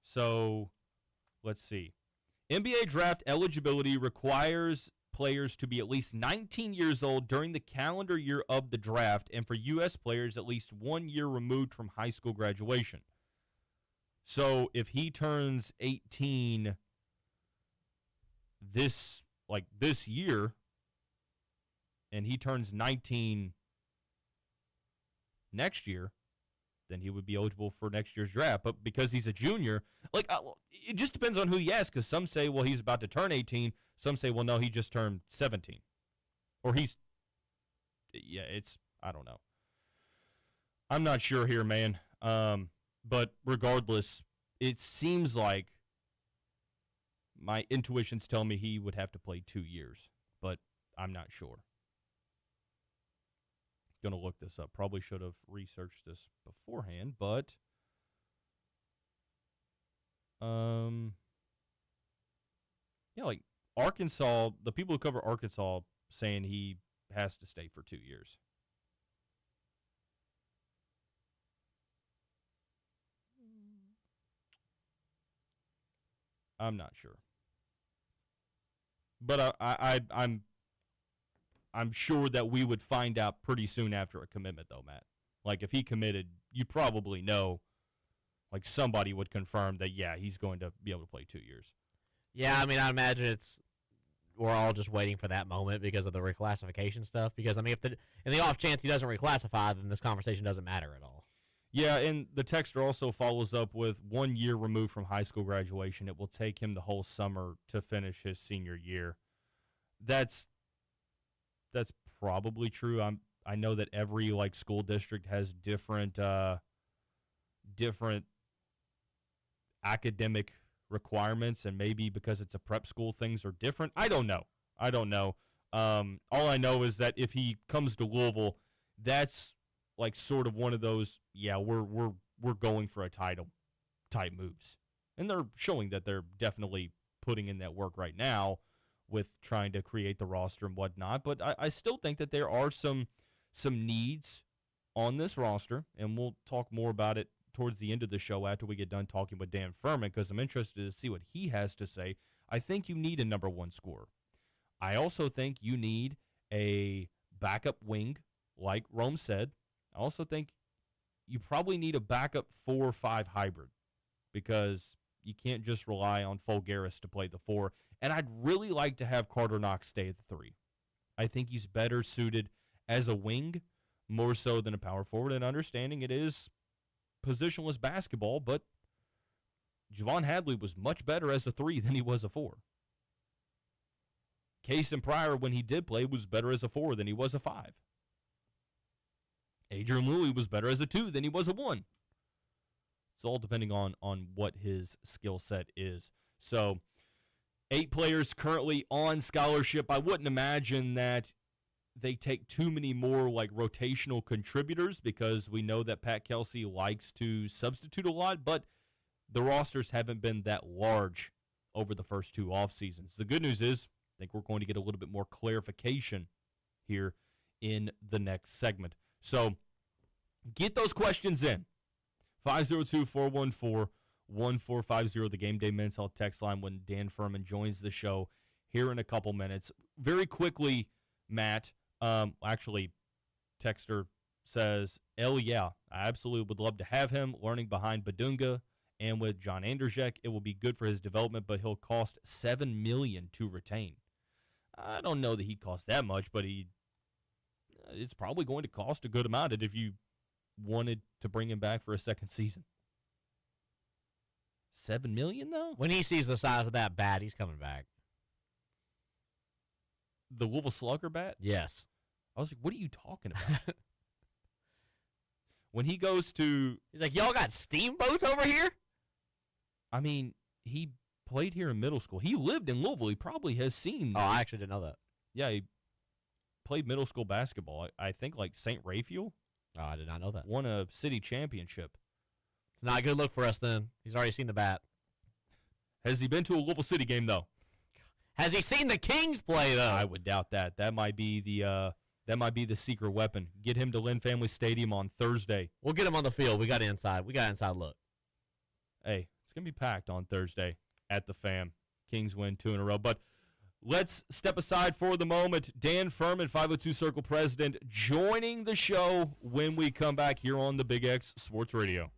So let's see. NBA draft eligibility requires players to be at least 19 years old during the calendar year of the draft, and for U.S. players, at least 1 year removed from high school graduation. So if he turns 18 this year, and he turns 19 next year, then he would be eligible for next year's draft. But because he's a junior, it just depends on who you ask, because some say, well, he's about to turn 18. Some say, well, no, he just turned 17. Or I don't know. I'm not sure here, man. But regardless, it seems like my intuitions tell me he would have to play 2 years, but I'm not sure. Going to look this up. Probably should have researched this beforehand, but yeah, like Arkansas, the people who cover Arkansas saying he has to stay for 2 years. I'm not sure, but I'm sure that we would find out pretty soon after a commitment, though, Matt. Like if he committed, you probably know. Like somebody would confirm that, yeah, he's going to be able to play 2 years. Yeah, I mean, I imagine we're all just waiting for that moment because of the reclassification stuff. Because I mean, in the off chance he doesn't reclassify, then this conversation doesn't matter at all. Yeah, and the texter also follows up with 1 year removed from high school graduation. It will take him the whole summer to finish his senior year. That's probably true. I know that every like school district has different academic requirements, and maybe because it's a prep school, things are different. I don't know. All I know is that if he comes to Louisville, that's like sort of one of those, yeah, we're going for a title type moves. And they're showing that they're definitely putting in that work right now with trying to create the roster and whatnot. But I still think that there are some needs on this roster, and we'll talk more about it towards the end of the show after we get done talking with Dan Furman, because I'm interested to see what he has to say. I think you need a number one scorer. I also think you need a backup wing, like Rome said. I also think you probably need a backup 4 or 5 hybrid, because you can't just rely on Fulgaris to play the 4. And I'd really like to have Carter Knox stay at the 3. I think he's better suited as a wing more so than a power forward, and understanding it is positionless basketball, but Javon Hadley was much better as a 3 than he was a 4. Cason Pryor, when he did play, was better as a 4 than he was a 5. Adrian Louis was better as a 2 than he was a 1. It's all depending on what his skill set is. So 8 players currently on scholarship. I wouldn't imagine that they take too many more like rotational contributors, because we know that Pat Kelsey likes to substitute a lot, but the rosters haven't been that large over the first 2 off seasons. The good news is I think we're going to get a little bit more clarification here in the next segment. So get those questions in. 502-414-1450, the Gameday Men's Health text line, when Dan Furman joins the show here in a couple minutes. Very quickly, Matt, actually, texter says, yeah, I absolutely would love to have him learning behind Badunga and with John Anderzek. It will be good for his development, but he'll cost $7 million to retain. I don't know that he'd cost that much, but it's probably going to cost a good amount if you wanted to bring him back for a second season. $7 million, though? When he sees the size of that bat, he's coming back. The Louisville Slugger bat? Yes. I was like, what are you talking about? When he goes to... He's like, y'all got steamboats over here? I mean, he played here in middle school. He lived in Louisville. He probably has seen... Oh, I actually didn't know that. Yeah, he played middle school basketball. I think like St. Raphael. Oh, I did not know that. Won a city championship. It's not a good look for us then. He's already seen the bat. Has he been to a Louisville City game, though? Has he seen the Kings play, though? I would doubt that. That might be the secret weapon. Get him to Lynn Family Stadium on Thursday. We'll get him on the field. We got inside look. Hey, it's going to be packed on Thursday at the Fam. Kings win 2 in a row. But let's step aside for the moment. Dan Furman, 502 Circle President, joining the show when we come back here on the Big X Sports Radio.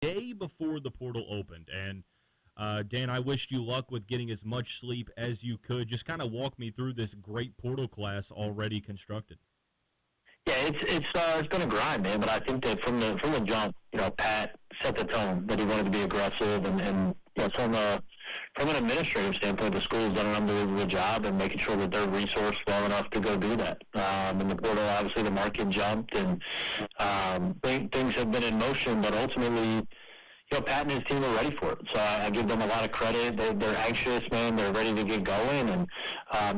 day before the portal opened. And, Dan, I wished you luck with getting as much sleep as you could. Just kind of walk me through this great portal class already constructed. Yeah, it's been a grind, man. But I think that from the jump, Pat set the tone that he wanted to be aggressive, and from an administrative standpoint, the school has done an unbelievable job in making sure that they're resourced well enough to go do that. In the portal, obviously, the market jumped, and things have been in motion, but ultimately, Pat and his team are ready for it. So I give them a lot of credit. They're anxious, man. They're ready to get going, and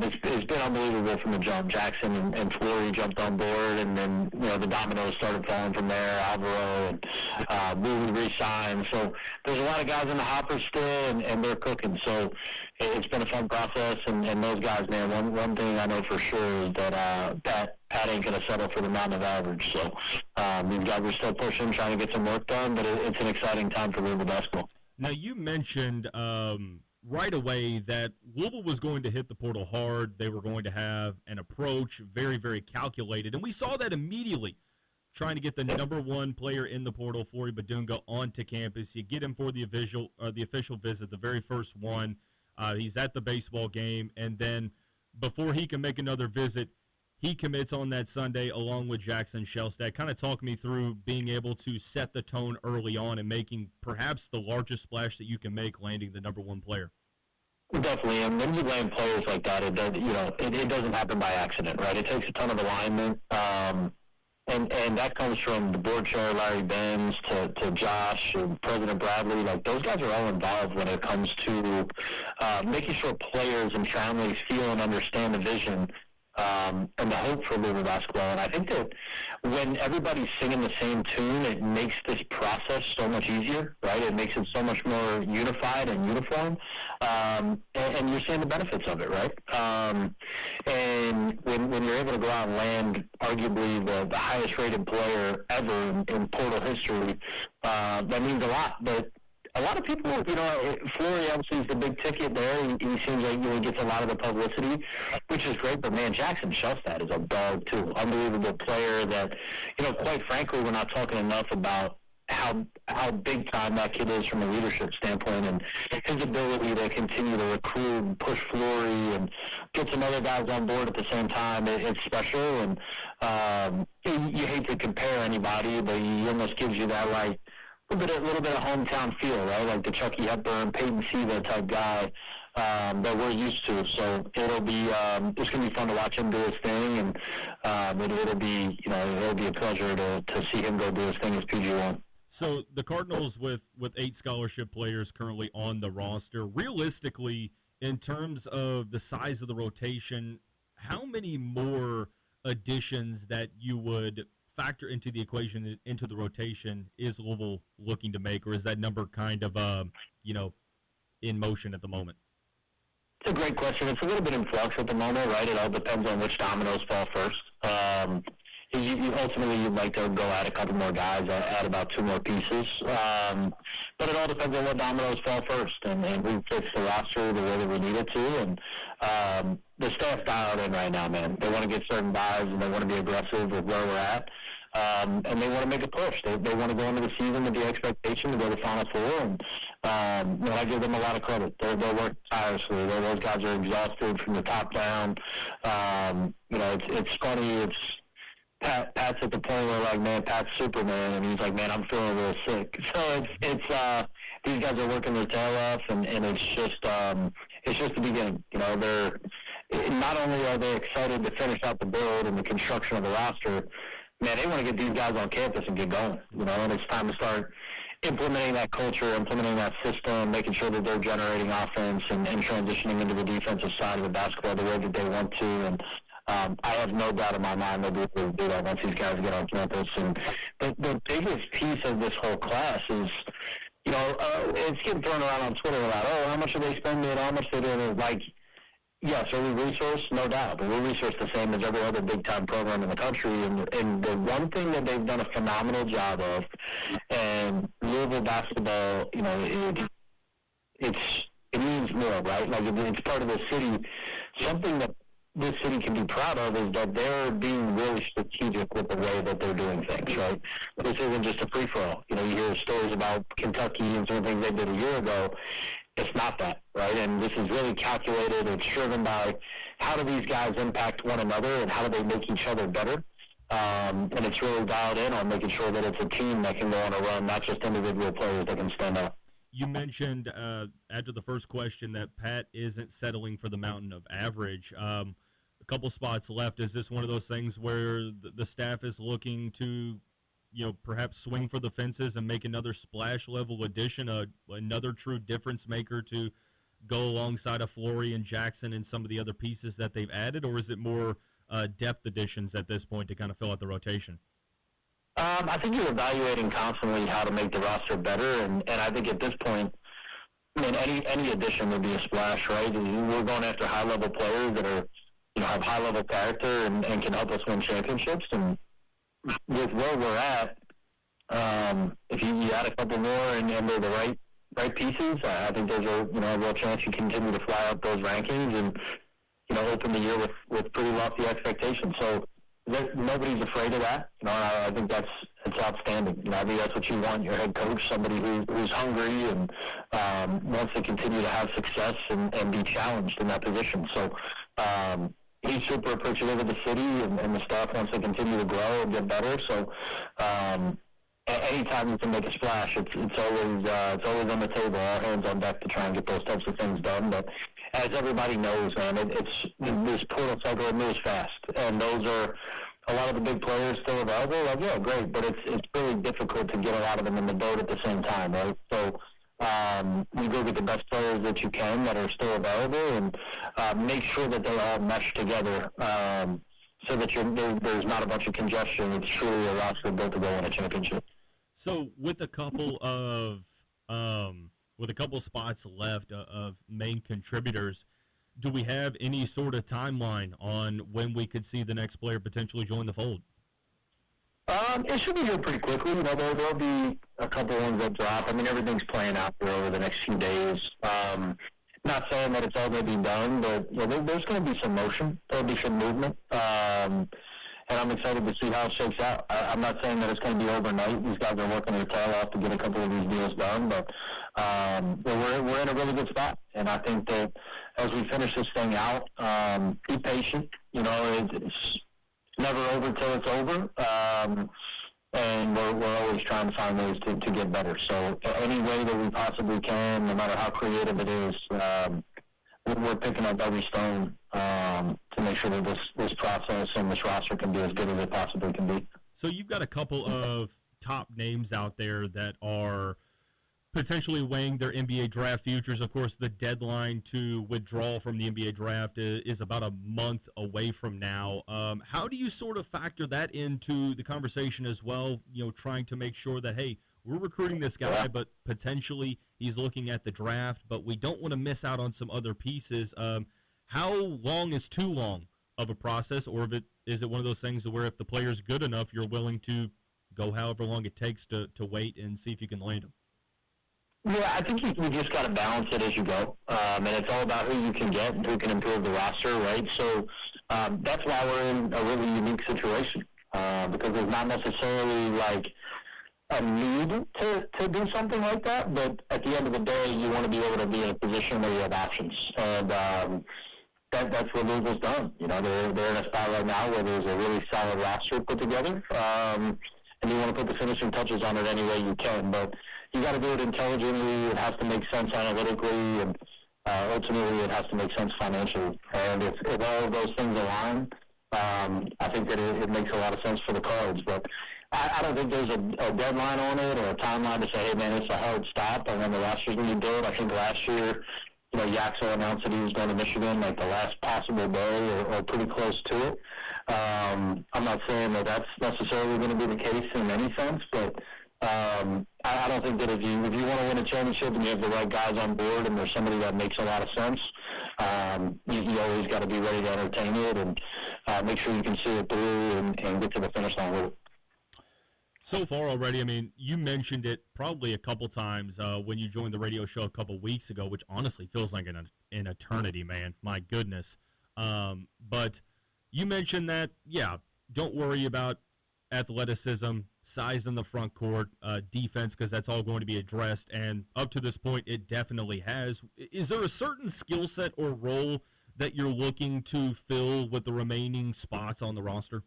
it's been unbelievable from the jump. Jackson and Flory jumped on board, and then the dominoes started falling from there. Alvaro and Boone re-signed. So there's a lot of guys in the hopper still, and they're cooking. So it's been a fun process, and those guys, man. One thing I know for sure is that Pat ain't going to settle for the mountain of average. So these guys are still pushing, trying to get some work done, but it's an exciting time for Louisville basketball. Now, you mentioned right away that Louisville was going to hit the portal hard. They were going to have an approach very, very calculated, and we saw that immediately, trying to get the number one player in the portal, Flory Badunga, onto campus. You get him for the official visit, the very first one. He's at the baseball game, and then before he can make another visit, he commits on that Sunday along with Jackson Shellstad. Kind of talk me through being able to set the tone early on and making perhaps the largest splash that you can make, landing the number one player. Definitely, and when you land players like that, it doesn't happen by accident, right? It takes a ton of alignment, and that comes from the board chair, Larry Benz, to Josh and President Bradley. Like, those guys are all involved when it comes to making sure players and families feel and understand the vision and the hope for Louisville basketball. And I think that when everybody's singing the same tune, it makes this process so much easier, right? It makes it so much more unified and uniform. And you're seeing the benefits of it, right? And when you're able to go out and land arguably the highest rated player ever in portal history, that means a lot. But a lot of people, Flory obviously is the big ticket there. He seems like he gets a lot of the publicity, which is great. But, man, Jackson Shellstad is a dog, too. Unbelievable player that, quite frankly, we're not talking enough about how big time that kid is from a leadership standpoint, and his ability to continue to recruit and push Flory and get some other guys on board at the same time. It's special, and you hate to compare anybody, but he almost gives you that, like, a little bit of hometown feel, right? Like the Chucky Hepburn, Peyton Siva type guy that we're used to. So it'll be it's gonna be fun to watch him do his thing, and it'll be a pleasure to see him go do his thing as PG1. So the Cardinals with 8 scholarship players currently on the roster, realistically, in terms of the size of the rotation, how many more additions that you would factor into the equation, into the rotation, is Louisville looking to make, or is that number kind of in motion at the moment? It's a great question. It's a little bit in flux at the moment, right? It all depends on which dominoes fall first. Ultimately, you'd like to go add a couple more guys, add about 2 more pieces. But it all depends on what dominoes fall first and who fits the roster the way that we need it to. And the staff's dialed in right now, man. They want to get certain buys, and they want to be aggressive with where we're at. And they want to make a push. They want to go into the season with the expectation to go to the Final Four, and I give them a lot of credit. They're working tirelessly. Those guys are exhausted from the top down. It's funny. Pat's at the point where, like, man, Pat's Superman, and he's like, man, I'm feeling real sick. So it's these guys are working their tail off, and it's just the beginning. They're not only are they excited to finish out the build and the construction of the roster, man, they want to get these guys on campus and get going, and it's time to start implementing that culture, implementing that system, making sure that they're generating offense and transitioning into the defensive side of the basketball the way that they want to. And I have no doubt in my mind they'll be able to do that once these guys get on campus. And the biggest piece of this whole class is, it's getting thrown around on Twitter about, how much are they spending, how much they're doing. Like, yes, are we resourced? No doubt. But we're resourced the same as every other big-time program in the country. And the one thing that they've done a phenomenal job of, and Louisville basketball, it means more, right? Like, it's part of the city. Something that this city can be proud of is that they're being really strategic with the way that they're doing things, right? This isn't just a free-for-all. You hear stories about Kentucky and some things they did a year ago. It's not that, right? And this is really calculated. It's driven by how do these guys impact one another and how do they make each other better. And it's really dialed in on making sure that it's a team that can go on a run, not just individual players that can stand up. You mentioned after the first question that Pat isn't settling for the mountain of average. A couple spots left. Is this one of those things where the staff is looking to, perhaps swing for the fences and make another splash level addition, another true difference maker to go alongside of Flory and Jackson and some of the other pieces that they've added, or is it more depth additions at this point to kind of fill out the rotation? I think you're evaluating constantly how to make the roster better, and I think at this point, any addition would be a splash, right? We're going after high-level players that are, have high-level character and can help us win championships. And with where we're at, if you add a couple more and they're the right pieces, I think there's a real chance you continue to fly up those rankings and open the year with pretty lofty expectations. So nobody's afraid of that. I think it's outstanding. I think that's what you want, your head coach, somebody who's hungry and wants to continue to have success and be challenged in that position. So he's super appreciative of the city, and the staff wants to continue to grow and get better. So anytime you can make a splash, it's always on the table, all hands on deck to try and get those types of things done. But as everybody knows, man, it's this portal cycle moves fast, and those are a lot of the big players still available. Like, yeah, great, but it's really difficult to get a lot of them in the boat at the same time, right? So you go get the best players that you can that are still available, and make sure that they all mesh together, so that there's not a bunch of congestion. It's truly a roster built to go win a championship. So with a couple spots left of main contributors, do we have any sort of timeline on when we could see the next player potentially join the fold? It should be here pretty quickly. There'll be a couple ones that drop. Everything's playing out there over the next few days. Not saying that it's all going to be done, but there's going to be some motion. There'll be some movement. And I'm excited to see how it shakes out. I'm not saying that it's going to be overnight. These guys are working their tail off to get a couple of these deals done, but we're in a really good spot. And I think that as we finish this thing out, be patient. It's never over till it's over. And we're always trying to find ways to get better. So any way that we possibly can, no matter how creative it is, we're picking up every stone to make sure that this process and this roster can be as good as it possibly can be. So you've got a couple of top names out there that are potentially weighing their NBA draft futures. Of course, the deadline to withdraw from the NBA draft is about a month away from now. How do you sort of factor that into the conversation as well, trying to make sure that, hey, we're recruiting this guy, but potentially he's looking at the draft, but we don't want to miss out on some other pieces. How long is too long of a process, or is it one of those things where if the player's good enough, you're willing to go however long it takes to wait and see if you can land him? Yeah, I think you just got to balance it as you go, and it's all about who you can get and who can improve the roster, right? So that's why we're in a really unique situation, because there's not necessarily like a need to do something like that, but at the end of the day, you want to be able to be in a position where you have options, and that's what Louisville's done. They're in a spot right now where there's a really solid roster put together, and you want to put the finishing touches on it any way you can, but you got to do it intelligently. It has to make sense analytically, and ultimately it has to make sense financially. And if all of those things align, I think that it makes a lot of sense for the Cards. But I don't think there's a deadline on it or a timeline to say, hey, man, it's a hard stop, and then the roster's going to be built. I think last year, Yaxel announced that he was going to Michigan like the last possible day or pretty close to it. I'm not saying that that's necessarily going to be the case in any sense, but I don't think that if you want to win a championship and you have the right guys on board and there's somebody that makes a lot of sense, you always got to be ready to entertain it and make sure you can see it through and get to the finish line with it. So far already, you mentioned it probably a couple times when you joined the radio show a couple weeks ago, which honestly feels like an eternity, man. My goodness. But you mentioned that, don't worry about athleticism, size in the front court, defense, because that's all going to be addressed. And up to this point, it definitely has. Is there a certain skill set or role that you're looking to fill with the remaining spots on the roster?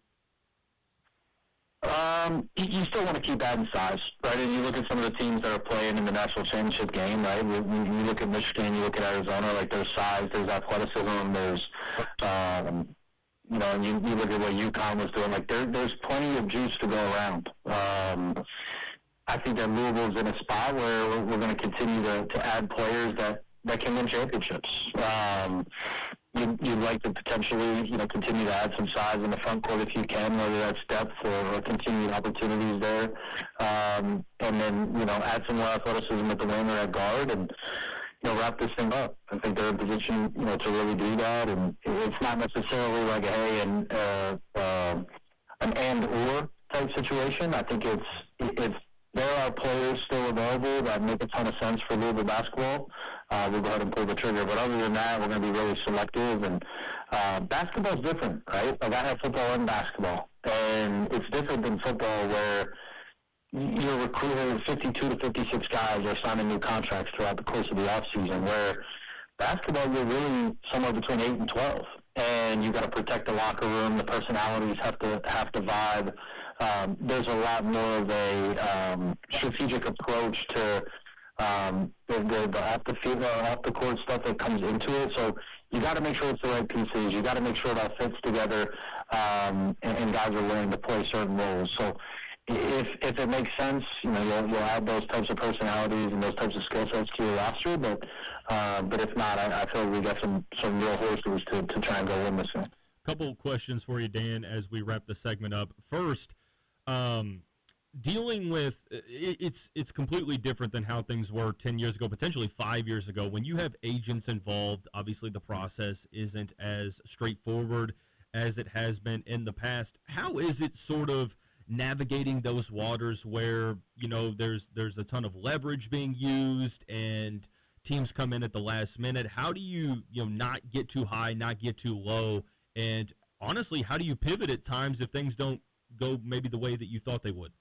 You still want to keep adding size, right? And you look at some of the teams that are playing in the national championship game, right? You look at Michigan, you look at Arizona, like there's size, there's athleticism, there's, and you look at what UConn was doing. Like there's plenty of juice to go around. I think that Louisville's in a spot where we're going to continue to add players that can win championships. You'd like to potentially, continue to add some size in the front court if you can, whether that's depth or continued opportunities there. And then, add some more athleticism at the wing or at guard and, wrap this thing up. I think they're in position, to really do that. And it's not necessarily like an and/or type situation. I think it's there are players still available that make a ton of sense for Louisville basketball. We'll go ahead and pull the trigger. But other than that, we're going to be really selective. And basketball's different, right? Like I have football and basketball. And it's different than football where you're recruiting 52 to 56 guys are signing new contracts throughout the course of the offseason, where basketball, you're really somewhere between 8 and 12. And you got to protect the locker room. The personalities have to vibe. There's a lot more of a strategic approach to the off the court stuff that comes into it. So you got to make sure it's the right pieces. You got to make sure it all fits together, and guys are willing to play certain roles. So if it makes sense, you'll add those types of personalities and those types of skill sets to your roster. But if not, I feel like we got some real horses to try and go win this thing. Couple of questions for you, Dan, as we wrap the segment up. First, dealing with it's completely different than how things were 10 years ago, potentially 5 years ago. When you have agents involved, obviously the process isn't as straightforward as it has been in the past. How is it sort of navigating those waters where there's a ton of leverage being used and teams come in at the last minute? How do you not get too high, not get too low, and honestly, how do you pivot at times if things don't go maybe the way that you thought they would?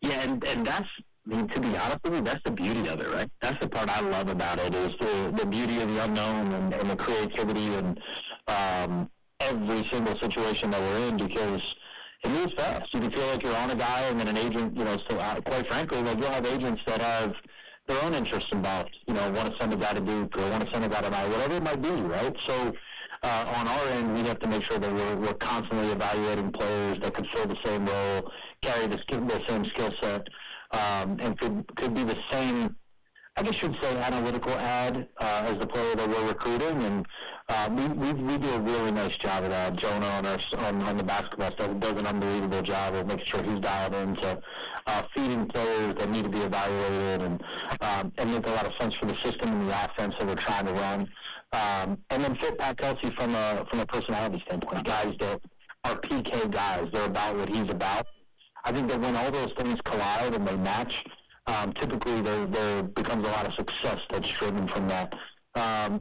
Yeah, and that's, to be honest with you, that's the beauty of it, right? That's the part I love about it, is the beauty of the unknown and the creativity and every single situation that we're in, because it moves fast. You can feel like you're on a guy, and then an agent, quite frankly, like you'll have agents that have their own interests involved, want to send a guy to Duke or want to send a guy to whatever it might be, right? So on our end, we have to make sure that we're constantly evaluating players that could fill the same role, carry the same skill set, and could be the same, I guess you'd say, analytical ad as the player that we're recruiting. And we do a really nice job of that. Jonah on the basketball stuff does an unbelievable job of making sure he's dialed into feeding players that need to be evaluated and make a lot of sense for the system and the offense that we're trying to run. And then fit Pat Kelsey from a personality standpoint. Guys that are PK guys. They're about what he's about. I think that when all those things collide and they match, typically there becomes a lot of success that's driven from that. On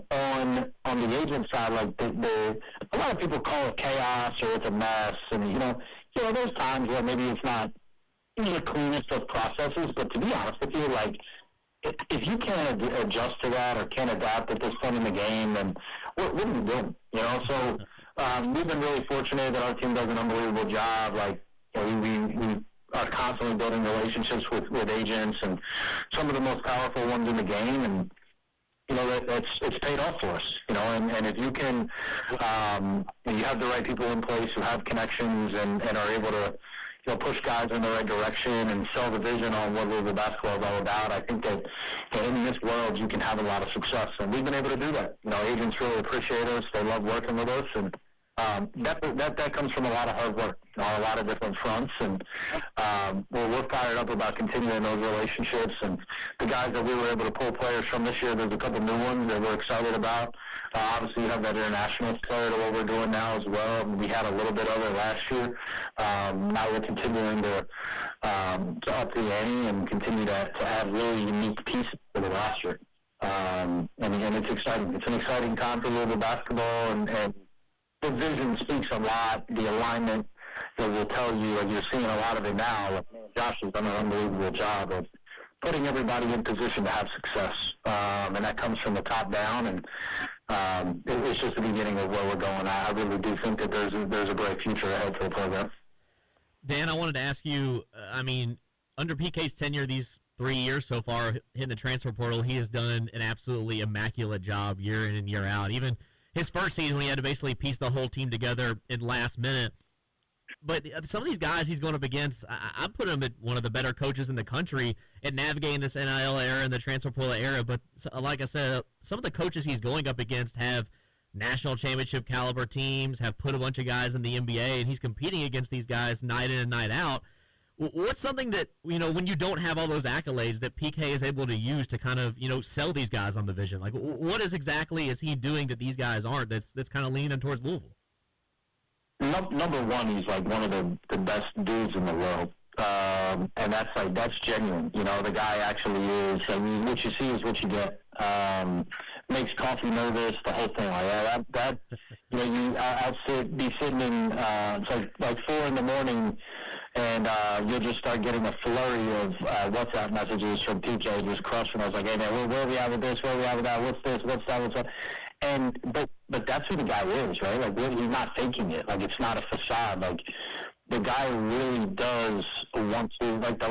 the agent side, like a lot of people call it chaos or it's a mess, and there's times where maybe it's not the cleanest of processes. But to be honest with you, like if you can't adjust to that or can't adapt at this point in the game, then what are you doing? So we've been really fortunate that our team does an unbelievable job. Like we are constantly building relationships with agents and some of the most powerful ones in the game, and it's paid off for us. And if you can, you have the right people in place who have connections and are able to push guys in the right direction and sell the vision on what Louisville basketball is all about. I think that in this world you can have a lot of success, and we've been able to do that. Agents really appreciate us; they love working with us, and that comes from a lot of hard work on a lot of different fronts. And we're fired up about continuing those relationships. And the guys that we were able to pull players from this year, there's a couple new ones that we're excited about. Obviously, you have that international player to what we're doing now as well. We had a little bit of it last year. Now we're continuing to up the ante and continue to add really unique pieces to the roster. And it's exciting. It's an exciting time for Louisville basketball, and the vision speaks a lot. The alignment that will tell you, like you're seeing a lot of it now. Like, Josh has done an unbelievable job of putting everybody in position to have success, and that comes from the top down. And it's just the beginning of where we're going. I really do think that there's a bright future ahead for the program. Dan, I wanted to ask you, under PK's tenure these 3 years so far, hitting the transfer portal, he has done an absolutely immaculate job year in and year out. Even his first season when he had to basically piece the whole team together in last minute. But some of these guys he's going up against, I put him at one of the better coaches in the country at navigating this NIL era and the transfer portal era. But like I said, some of the coaches he's going up against have national championship caliber teams, have put a bunch of guys in the NBA, and he's competing against these guys night in and night out. What's something that, when you don't have all those accolades that PK is able to use to kind of, sell these guys on the vision? Like, what exactly is he doing that these guys aren't that's kind of leaning towards Louisville? Number one, he's like one of the best dudes in the world. And that's genuine. The guy actually is. I mean, what you see is what you get. Makes coffee nervous, the whole thing. I'll be sitting in, it's like 4 in the morning, and you'll just start getting a flurry of WhatsApp messages from PK just crushing. I was like, hey man, where are we at with this? Where are we at with that? What's this? What's that? What's that? And but that's who the guy is, right? Like, he's not faking it. Like, it's not a facade. Like, the guy really does want to, like,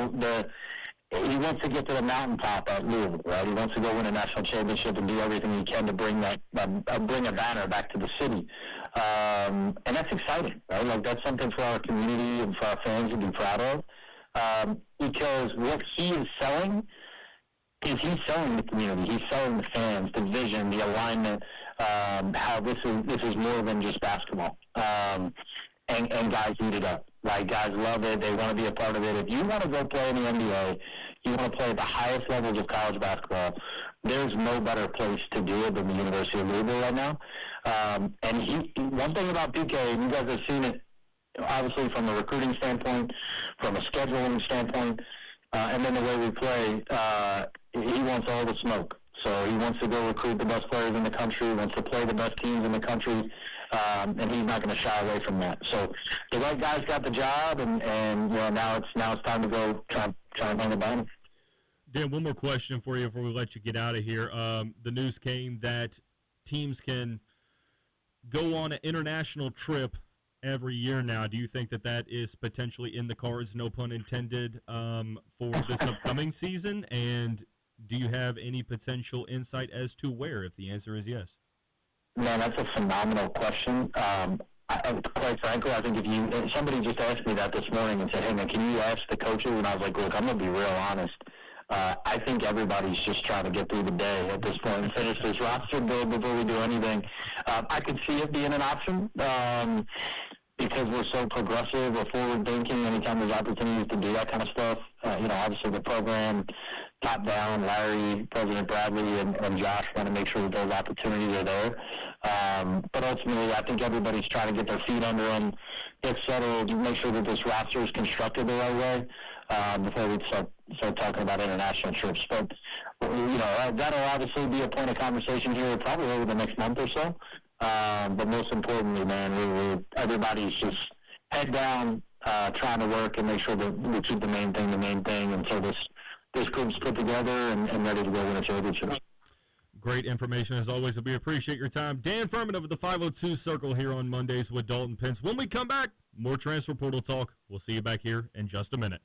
he wants to get to the mountaintop at Louisville, right? He wants to go win a national championship and do everything he can to bring bring a banner back to the city. And that's exciting, right? Like, that's something for our community and for our fans to be proud of. Because what he is selling is he's selling the community. He's selling the fans, the vision, the alignment, how this is more than just basketball. And guys eat it up. Like, guys love it. They want to be a part of it. If you want to go play in the NBA, you want to play at the highest levels of college basketball, there's no better place to do it than the University of Louisville right now. And one thing about PK, and you guys have seen it, obviously from a recruiting standpoint, from a scheduling standpoint, and then the way we play, he wants all the smoke. So he wants to go recruit the best players in the country, wants to play the best teams in the country, and he's not going to shy away from that. So the right guys got the job, and now it's time to go try and hang the banner. Dan, one more question for you before we let you get out of here. The news came that teams can go on an international trip every year now. Do you think that is potentially in the cards, no pun intended, for this upcoming season? And do you have any potential insight as to where, if the answer is yes? Man, that's a phenomenal question. Quite frankly, I think if somebody just asked me that this morning and said, hey man, can you ask the coaches? And I was like, look, I'm going to be real honest. I think everybody's just trying to get through the day at this point and finish this roster build before we do anything. I could see it being an option because we're so progressive or forward-thinking anytime there's opportunities to do that kind of stuff. Obviously the program, top-down, Larry, President Bradley, and Josh want to make sure that those opportunities are there. But ultimately, I think everybody's trying to get their feet under them, get settled, make sure that this roster is constructed the right way before we start talking about international trips. But, that'll obviously be a point of conversation here probably over the next month or so. But most importantly, man, everybody's just head down, trying to work and make sure that we keep the main thing until this group's put together and ready to go win a championship. Great information as always. We appreciate your time. Dan Furman of the 502 Circle here on Mondays with Dalton Pence. When we come back, more transfer portal talk. We'll see you back here in just a minute.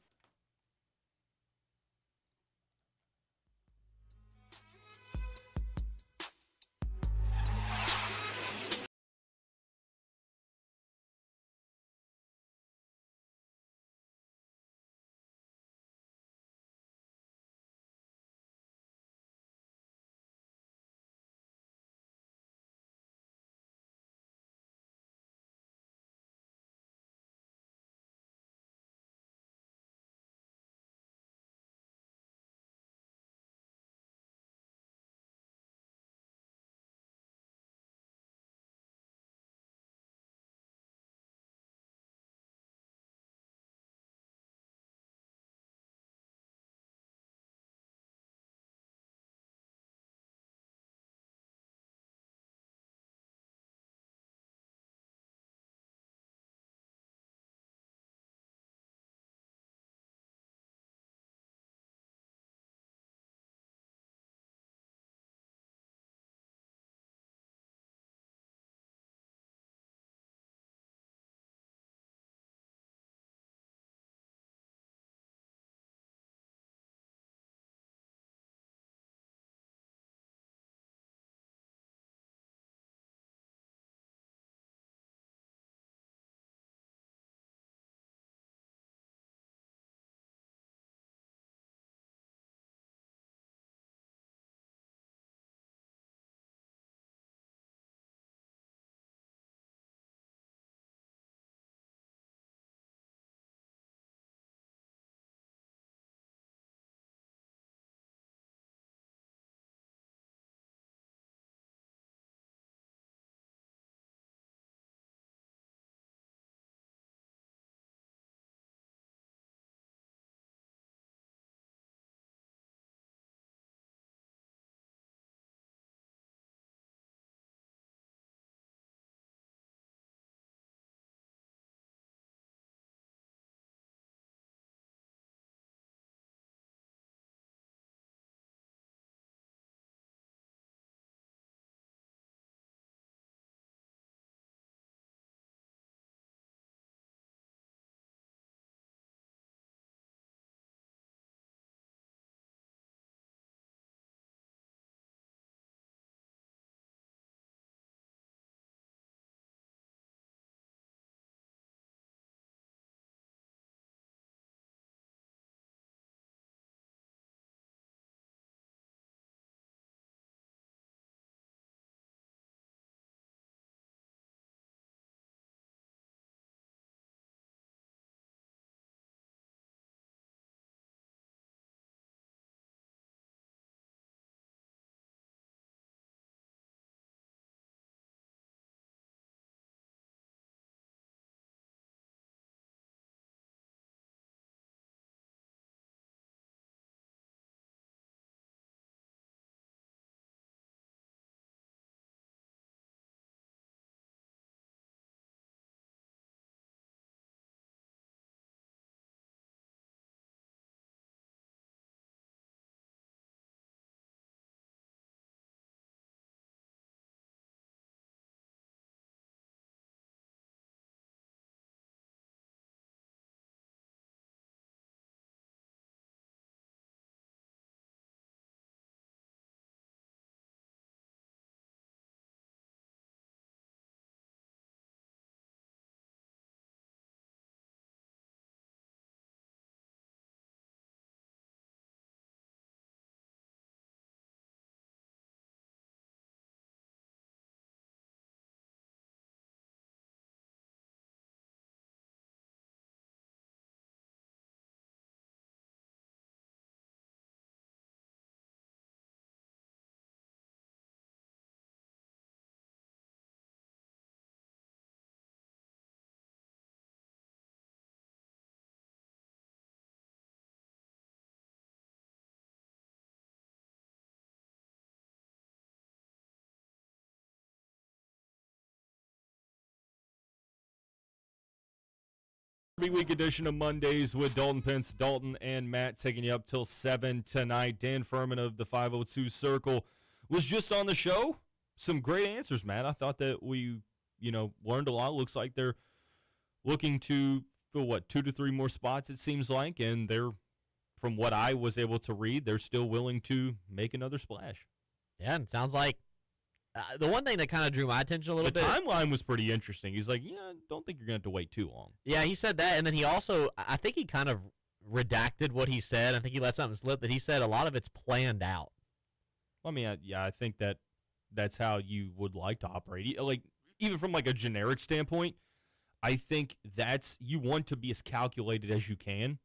Week edition of Mondays with Dalton, Pence, Dalton, and Matt taking you up till 7 tonight. Dan Furman of the 502 Circle was just on the show. Some great answers, Matt. I thought that we, learned a lot. Looks like they're looking to fill, 2 to 3 more spots, it seems like, and they're, from what I was able to read, they're still willing to make another splash. Yeah, and it sounds like the one thing that kind of drew my attention a little bit. The timeline was pretty interesting. He's like, I don't think you're going to have to wait too long. Yeah, he said that, and then he also, I think he kind of redacted what he said. I think he let something slip that he said a lot of it's planned out. I mean, I think that's how you would like to operate. Like, even from like a generic standpoint, I think you want to be as calculated as you can,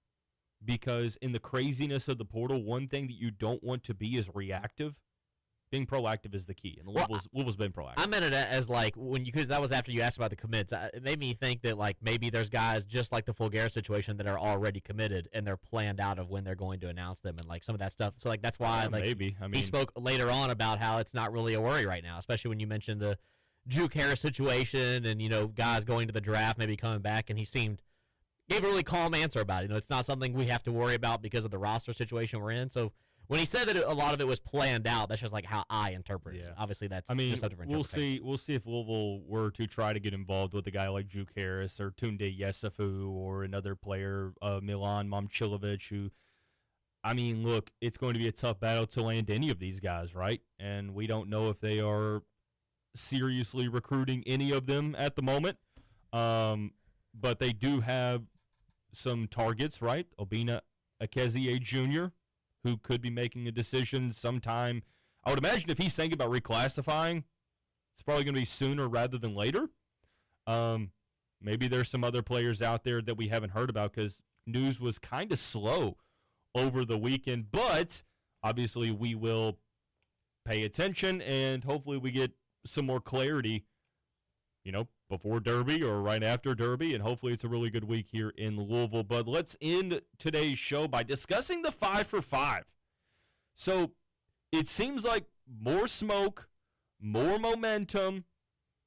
because in the craziness of the portal, one thing that you don't want to be is reactive. Being proactive is the key, and Louisville's been proactive. I meant it as like because that was after you asked about the commits. It made me think that like maybe there's guys just like the Fulgara situation that are already committed and they're planned out of when they're going to announce them and like some of that stuff. So like that's why maybe he spoke later on about how it's not really a worry right now, especially when you mentioned the Juke Harris situation and guys going to the draft maybe coming back, and he gave a really calm answer about it. It's not something we have to worry about because of the roster situation we're in. So when he said that a lot of it was planned out, that's just like how I interpret it. Obviously, that's just a different interpretation. We'll see if Louisville were to try to get involved with a guy like Juke Harris or Tunde Yesafu or another player, Milan Momcilovic, who, look, it's going to be a tough battle to land any of these guys, right? And we don't know if they are seriously recruiting any of them at the moment. But they do have some targets, right? Obina Akezie Jr., who could be making a decision sometime. I would imagine if he's thinking about reclassifying, it's probably going to be sooner rather than later. Maybe there's some other players out there that we haven't heard about because news was kind of slow over the weekend. But obviously we will pay attention, and hopefully we get some more clarity, before Derby or right after Derby, and hopefully it's a really good week here in Louisville. But let's end today's show by discussing the 5 for 5. So it seems like more smoke, more momentum.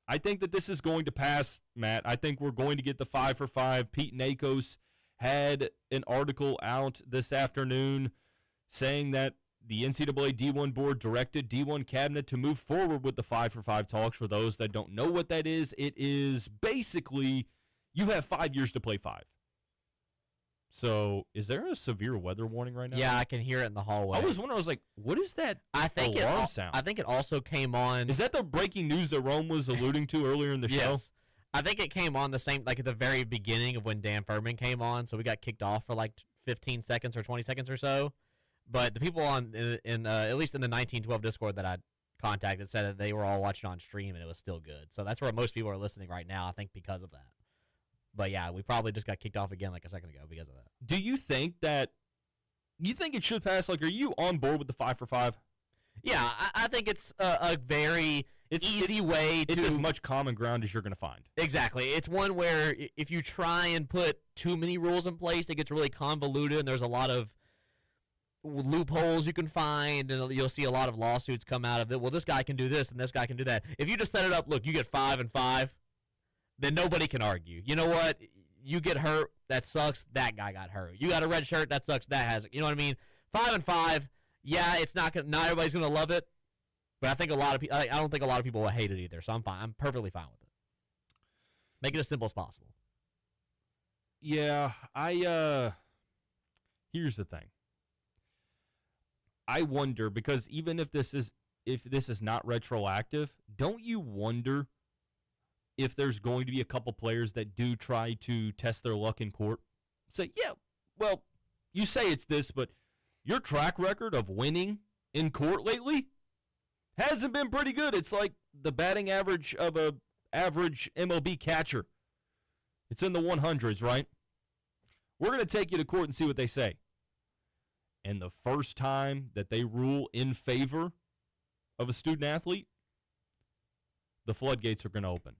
I think that this is going to pass, Matt. I think we're going to get the 5 for 5. Pete Nakos had an article out this afternoon saying that the NCAA D1 board directed D1 cabinet to move forward with the 5 for 5 talks. For those that don't know what that is, it is basically you have 5 years to play 5. So is there a severe weather warning right now? Yeah, I can hear it in the hallway. I was wondering, I was like, what is that alarm sound? I think it also came on. Is that the breaking news that Rome was alluding to earlier in the show? Yes. I think it came on the same, like at the very beginning of when Dan Furman came on. So we got kicked off for like 15 seconds or 20 seconds or so. But the people on at least in the 1912 Discord that I contacted said that they were all watching on stream and it was still good. So that's where most people are listening right now, I think, because of that. But yeah, we probably just got kicked off again like a second ago because of that. Do you think it should pass? Like, are you on board with the 5 for 5? Yeah, I think it's a very easy way to... It's as much common ground as you're going to find. Exactly. It's one where if you try and put too many rules in place, it gets really convoluted and there's a lot of loopholes you can find, and you'll see a lot of lawsuits come out of it. Well, this guy can do this and this guy can do that. If you just set it up, look, you get 5 and 5, then nobody can argue. You know what? You get hurt, that sucks. That guy got hurt. You got a red shirt, that sucks. That has it. You know what I mean? 5 and 5. Yeah, it's not everybody's gonna love it, but I think I don't think a lot of people will hate it either. So I'm fine. I'm perfectly fine with it. Make it as simple as possible. Yeah, here's the thing. I wonder, because even if this is not retroactive, don't you wonder if there's going to be a couple players that do try to test their luck in court? Say, yeah, well, you say it's this, but your track record of winning in court lately hasn't been pretty good. It's like the batting average of a average MLB catcher. It's in the 100s, right? We're going to take you to court and see what they say. And the first time that they rule in favor of a student athlete, the floodgates are going to open.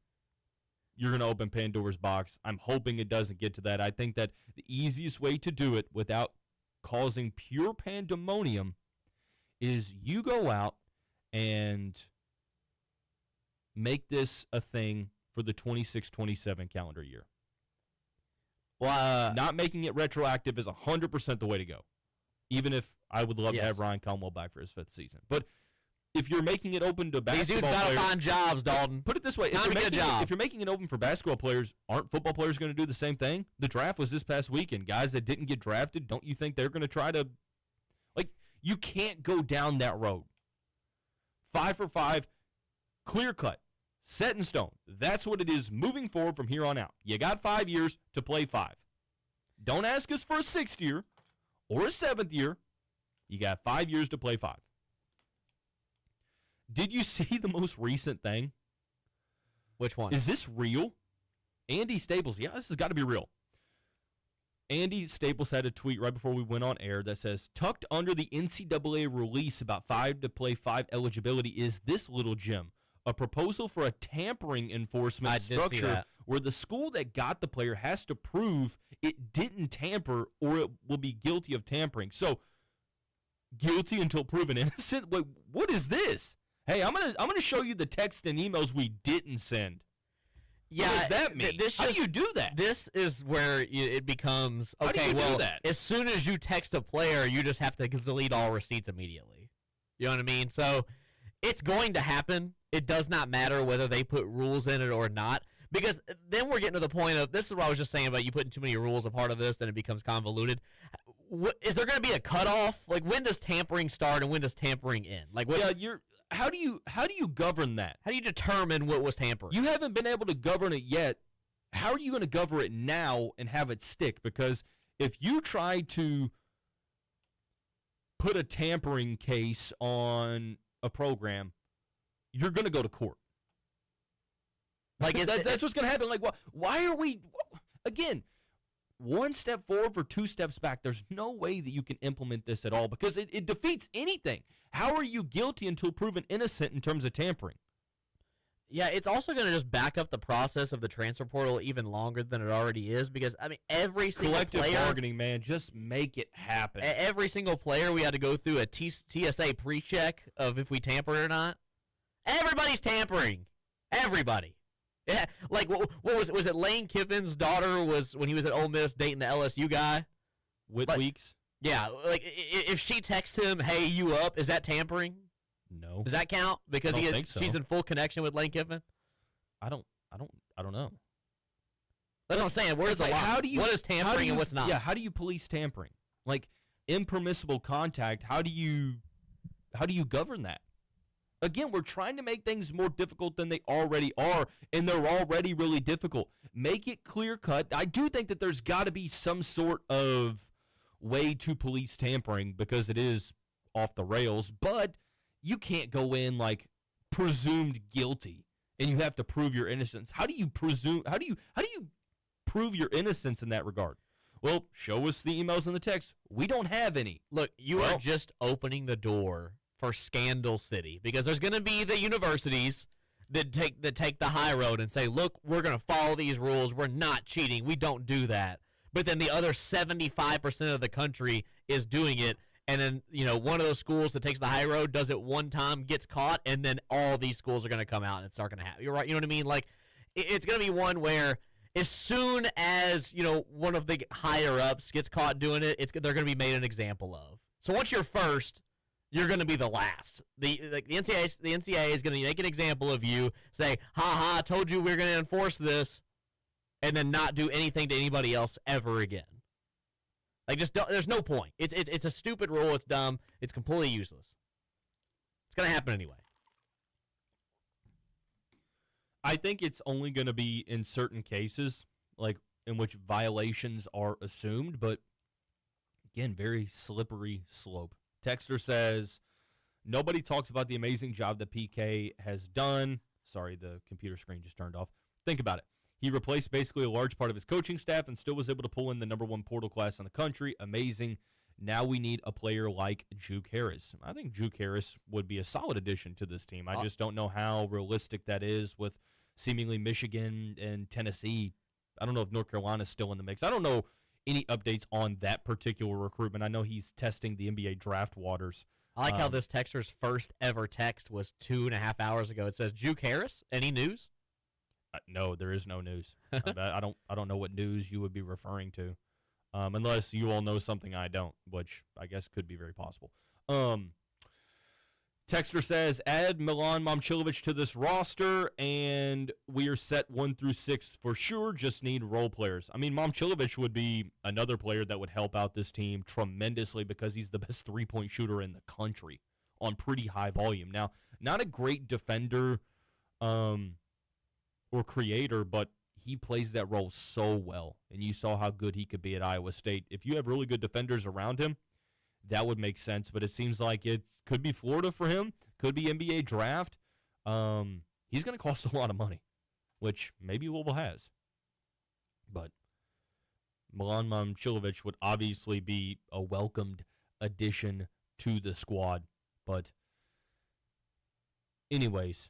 You're going to open Pandora's box. I'm hoping it doesn't get to that. I think that the easiest way to do it without causing pure pandemonium is you go out and make this a thing for the 26-27 calendar year. Well, Not making it retroactive is 100% the way to go, even if I would love to have Ryan Conwell back for his 5th season. But if you're making it open to these basketball dudes got to players, find jobs, Dalton. put it this way: Time to get a job. if you're making it open for basketball players, aren't football players going to do the same thing? The draft was this past weekend. Guys that didn't get drafted, don't you think they're going to try to, like, you can't go down that road. 5 for 5, clear cut, set in stone. That's what it is moving forward from here on out. You got 5 years to play 5. Don't ask us for a 6th year or a 7th year. You got 5 years to play 5. Did you see the most recent thing? Which one? Is this real? Andy Staples. Yeah, this has got to be real. Andy Staples had a tweet right before we went on air that says, tucked under the NCAA release about 5 to play 5 eligibility is this little gem, a proposal for a tampering enforcement structure where the school that got the player has to prove it didn't tamper or it will be guilty of tampering. So, guilty until proven innocent? Wait, what is this? Hey, I'm gonna show you the text and emails we didn't send. Yeah, what does that mean? How do you do that? This is where it becomes, How do okay, you do well, that? as soon as you text a player, you just have to delete all receipts immediately. You know what I mean? So it's going to happen. It does not matter whether they put rules in it or not, because then we're getting to the point of, this is what I was just saying about you putting too many rules a part of this, then it becomes convoluted. Is there going to be a cutoff? Like, when does tampering start and when does tampering end? Like, what, Yeah, how do you govern that? how do you determine what was tampering? You haven't been able to govern it yet. How are you going to govern it now and have it stick? Because if you try to put a tampering case on a program, you're going to go to court. Like, That's what's going to happen. Like, why are we, again, one step forward for 2 steps back? There's no way that you can implement this at all because it defeats anything. How are you guilty until proven innocent in terms of tampering? Yeah, it's also going to just back up the process of the transfer portal even longer than it already is because, I mean, every single Collective player, bargaining, man. Just make it happen. every single player, we had to go through a TSA pre-check of if we tampered or not. Everybody's tampering. Everybody. Yeah, like, what was it Lane Kiffin's daughter was, when he was at Ole Miss, dating the LSU guy? Weeks? Yeah, like, if she texts him, hey, you up, is that tampering? No. Does that count? Because I don't think so. she's in full connection with Lane Kiffin? I don't know. That's what I'm saying. Where's the line? What is tampering and what's not? Yeah, how do you police tampering? Like impermissible contact, how do you govern that? Again, we're trying to make things more difficult than they already are, and they're already really difficult. Make it clear cut. I do think that there's got to be some sort of way to police tampering because it is off the rails, but you can't go in like presumed guilty and you have to prove your innocence. How do you prove your innocence in that regard? Well, show us the emails and the text. We don't have any. Look, you are just opening the door for Scandal City because there's going to be the universities that take the high road and say, look, we're going to follow these rules. We're not cheating. We don't do that. But then the other 75% of the country is doing it. And then, one of those schools that takes the high road does it one time, gets caught, and then all these schools are going to come out and it's not going to happen. You're right. You know what I mean? Like, it's going to be one where as soon as, one of the higher-ups gets caught doing it, they're going to be made an example of. So once you're first, you're going to be the last. The NCAA is going to make an example of you, say, ha, I told you we were going to enforce this, and then not do anything to anybody else ever again. Like, there's no point. It's a stupid rule. It's dumb. It's completely useless. It's going to happen anyway. I think it's only going to be in certain cases, like in which violations are assumed, but again, very slippery slope. Texter says, nobody talks about the amazing job that PK has done. Sorry, the computer screen just turned off. Think about it. He replaced basically a large part of his coaching staff and still was able to pull in the #1 portal class in the country. Amazing. Now we need a player like Juke Harris. I think Juke Harris would be a solid addition to this team. I just don't know how realistic that is with seemingly Michigan and Tennessee. I don't know if North Carolina is still in the mix. I don't know any updates on that particular recruitment. I know he's testing the NBA draft waters. I like how this texter's first ever text was 2.5 hours ago. It says, Juke Harris, any news? No, there is no news. I don't know what news you would be referring to, unless you all know something I don't, which I guess could be very possible. Texter says, add Milan Momcilovic to this roster, and we are set 1 through 6 for sure. Just need role players. I mean, Momcilovic would be another player that would help out this team tremendously because he's the best three-point shooter in the country on pretty high volume. Now, not a great defender or creator, but he plays that role so well, and you saw how good he could be at Iowa State. If you have really good defenders around him, that would make sense, but it seems like it could be Florida for him, could be NBA draft. He's going to cost a lot of money, which maybe Louisville has. But Milan Momcilovic would obviously be a welcomed addition to the squad. But anyways,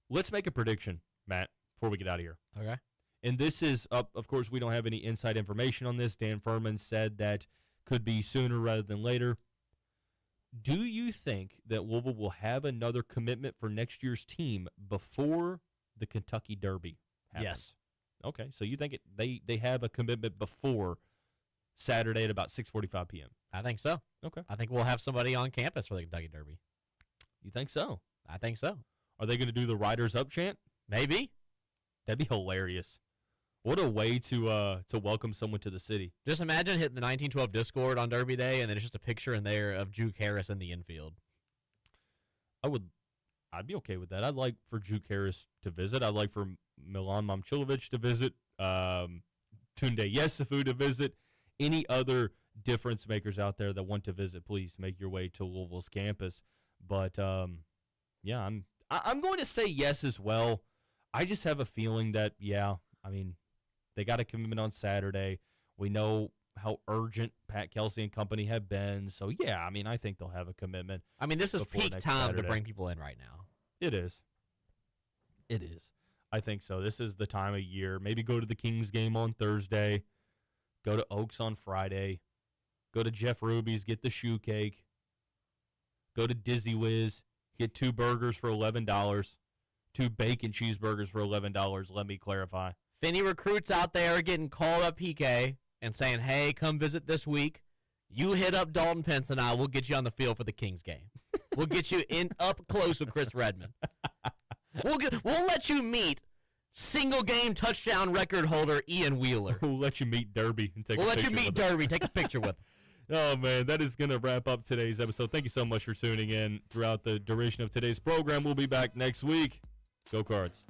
let's make a prediction, Matt, before we get out of here. Okay. And this is, of course, we don't have any inside information on this. Dan Furman said that could be sooner rather than later. Do you think that Louisville will have another commitment for next year's team before the Kentucky Derby happens? Yes. Okay, so you think they have a commitment before Saturday at about 6:45 p.m.? I think so. Okay. I think we'll have somebody on campus for the Kentucky Derby. You think so? I think so. Are they going to do the Riders Up chant? Maybe. That'd be hilarious. What a way to welcome someone to the city. Just imagine hitting the 1912 Discord on Derby Day, and then it's just a picture in there of Juke Harris in the infield. I'd be okay with that. I'd like for Juke Harris to visit. I'd like for Milan Momcilovic to visit. Tunde Yesufu to visit. Any other difference makers out there that want to visit, please make your way to Louisville's campus. But yeah, I'm going to say yes as well. I just have a feeling that they got a commitment on Saturday. We know how urgent Pat Kelsey and company have been. So, yeah, I think they'll have a commitment. This is peak time Saturday to bring people in right now. It is. It is. I think so. This is the time of year. Maybe go to the Kings game on Thursday. Go to Oaks on Friday. Go to Jeff Ruby's, get the shoe cake. Go to Dizzy Whiz, get 2 burgers for $11. 2 bacon cheeseburgers for $11. Let me clarify. If any recruits out there are getting called up PK and saying, hey, come visit this week, you hit up Dalton, Pence, and we'll get you on the field for the Kings game. We'll get you up close with Chris Redmond. We'll let you meet single game touchdown record holder Ian Wheeler. We'll let you meet Derby and take a picture. We'll let you meet Derby, take a picture with him. Oh, man, that is going to wrap up today's episode. Thank you so much for tuning in throughout the duration of today's program. We'll be back next week. Go Cards.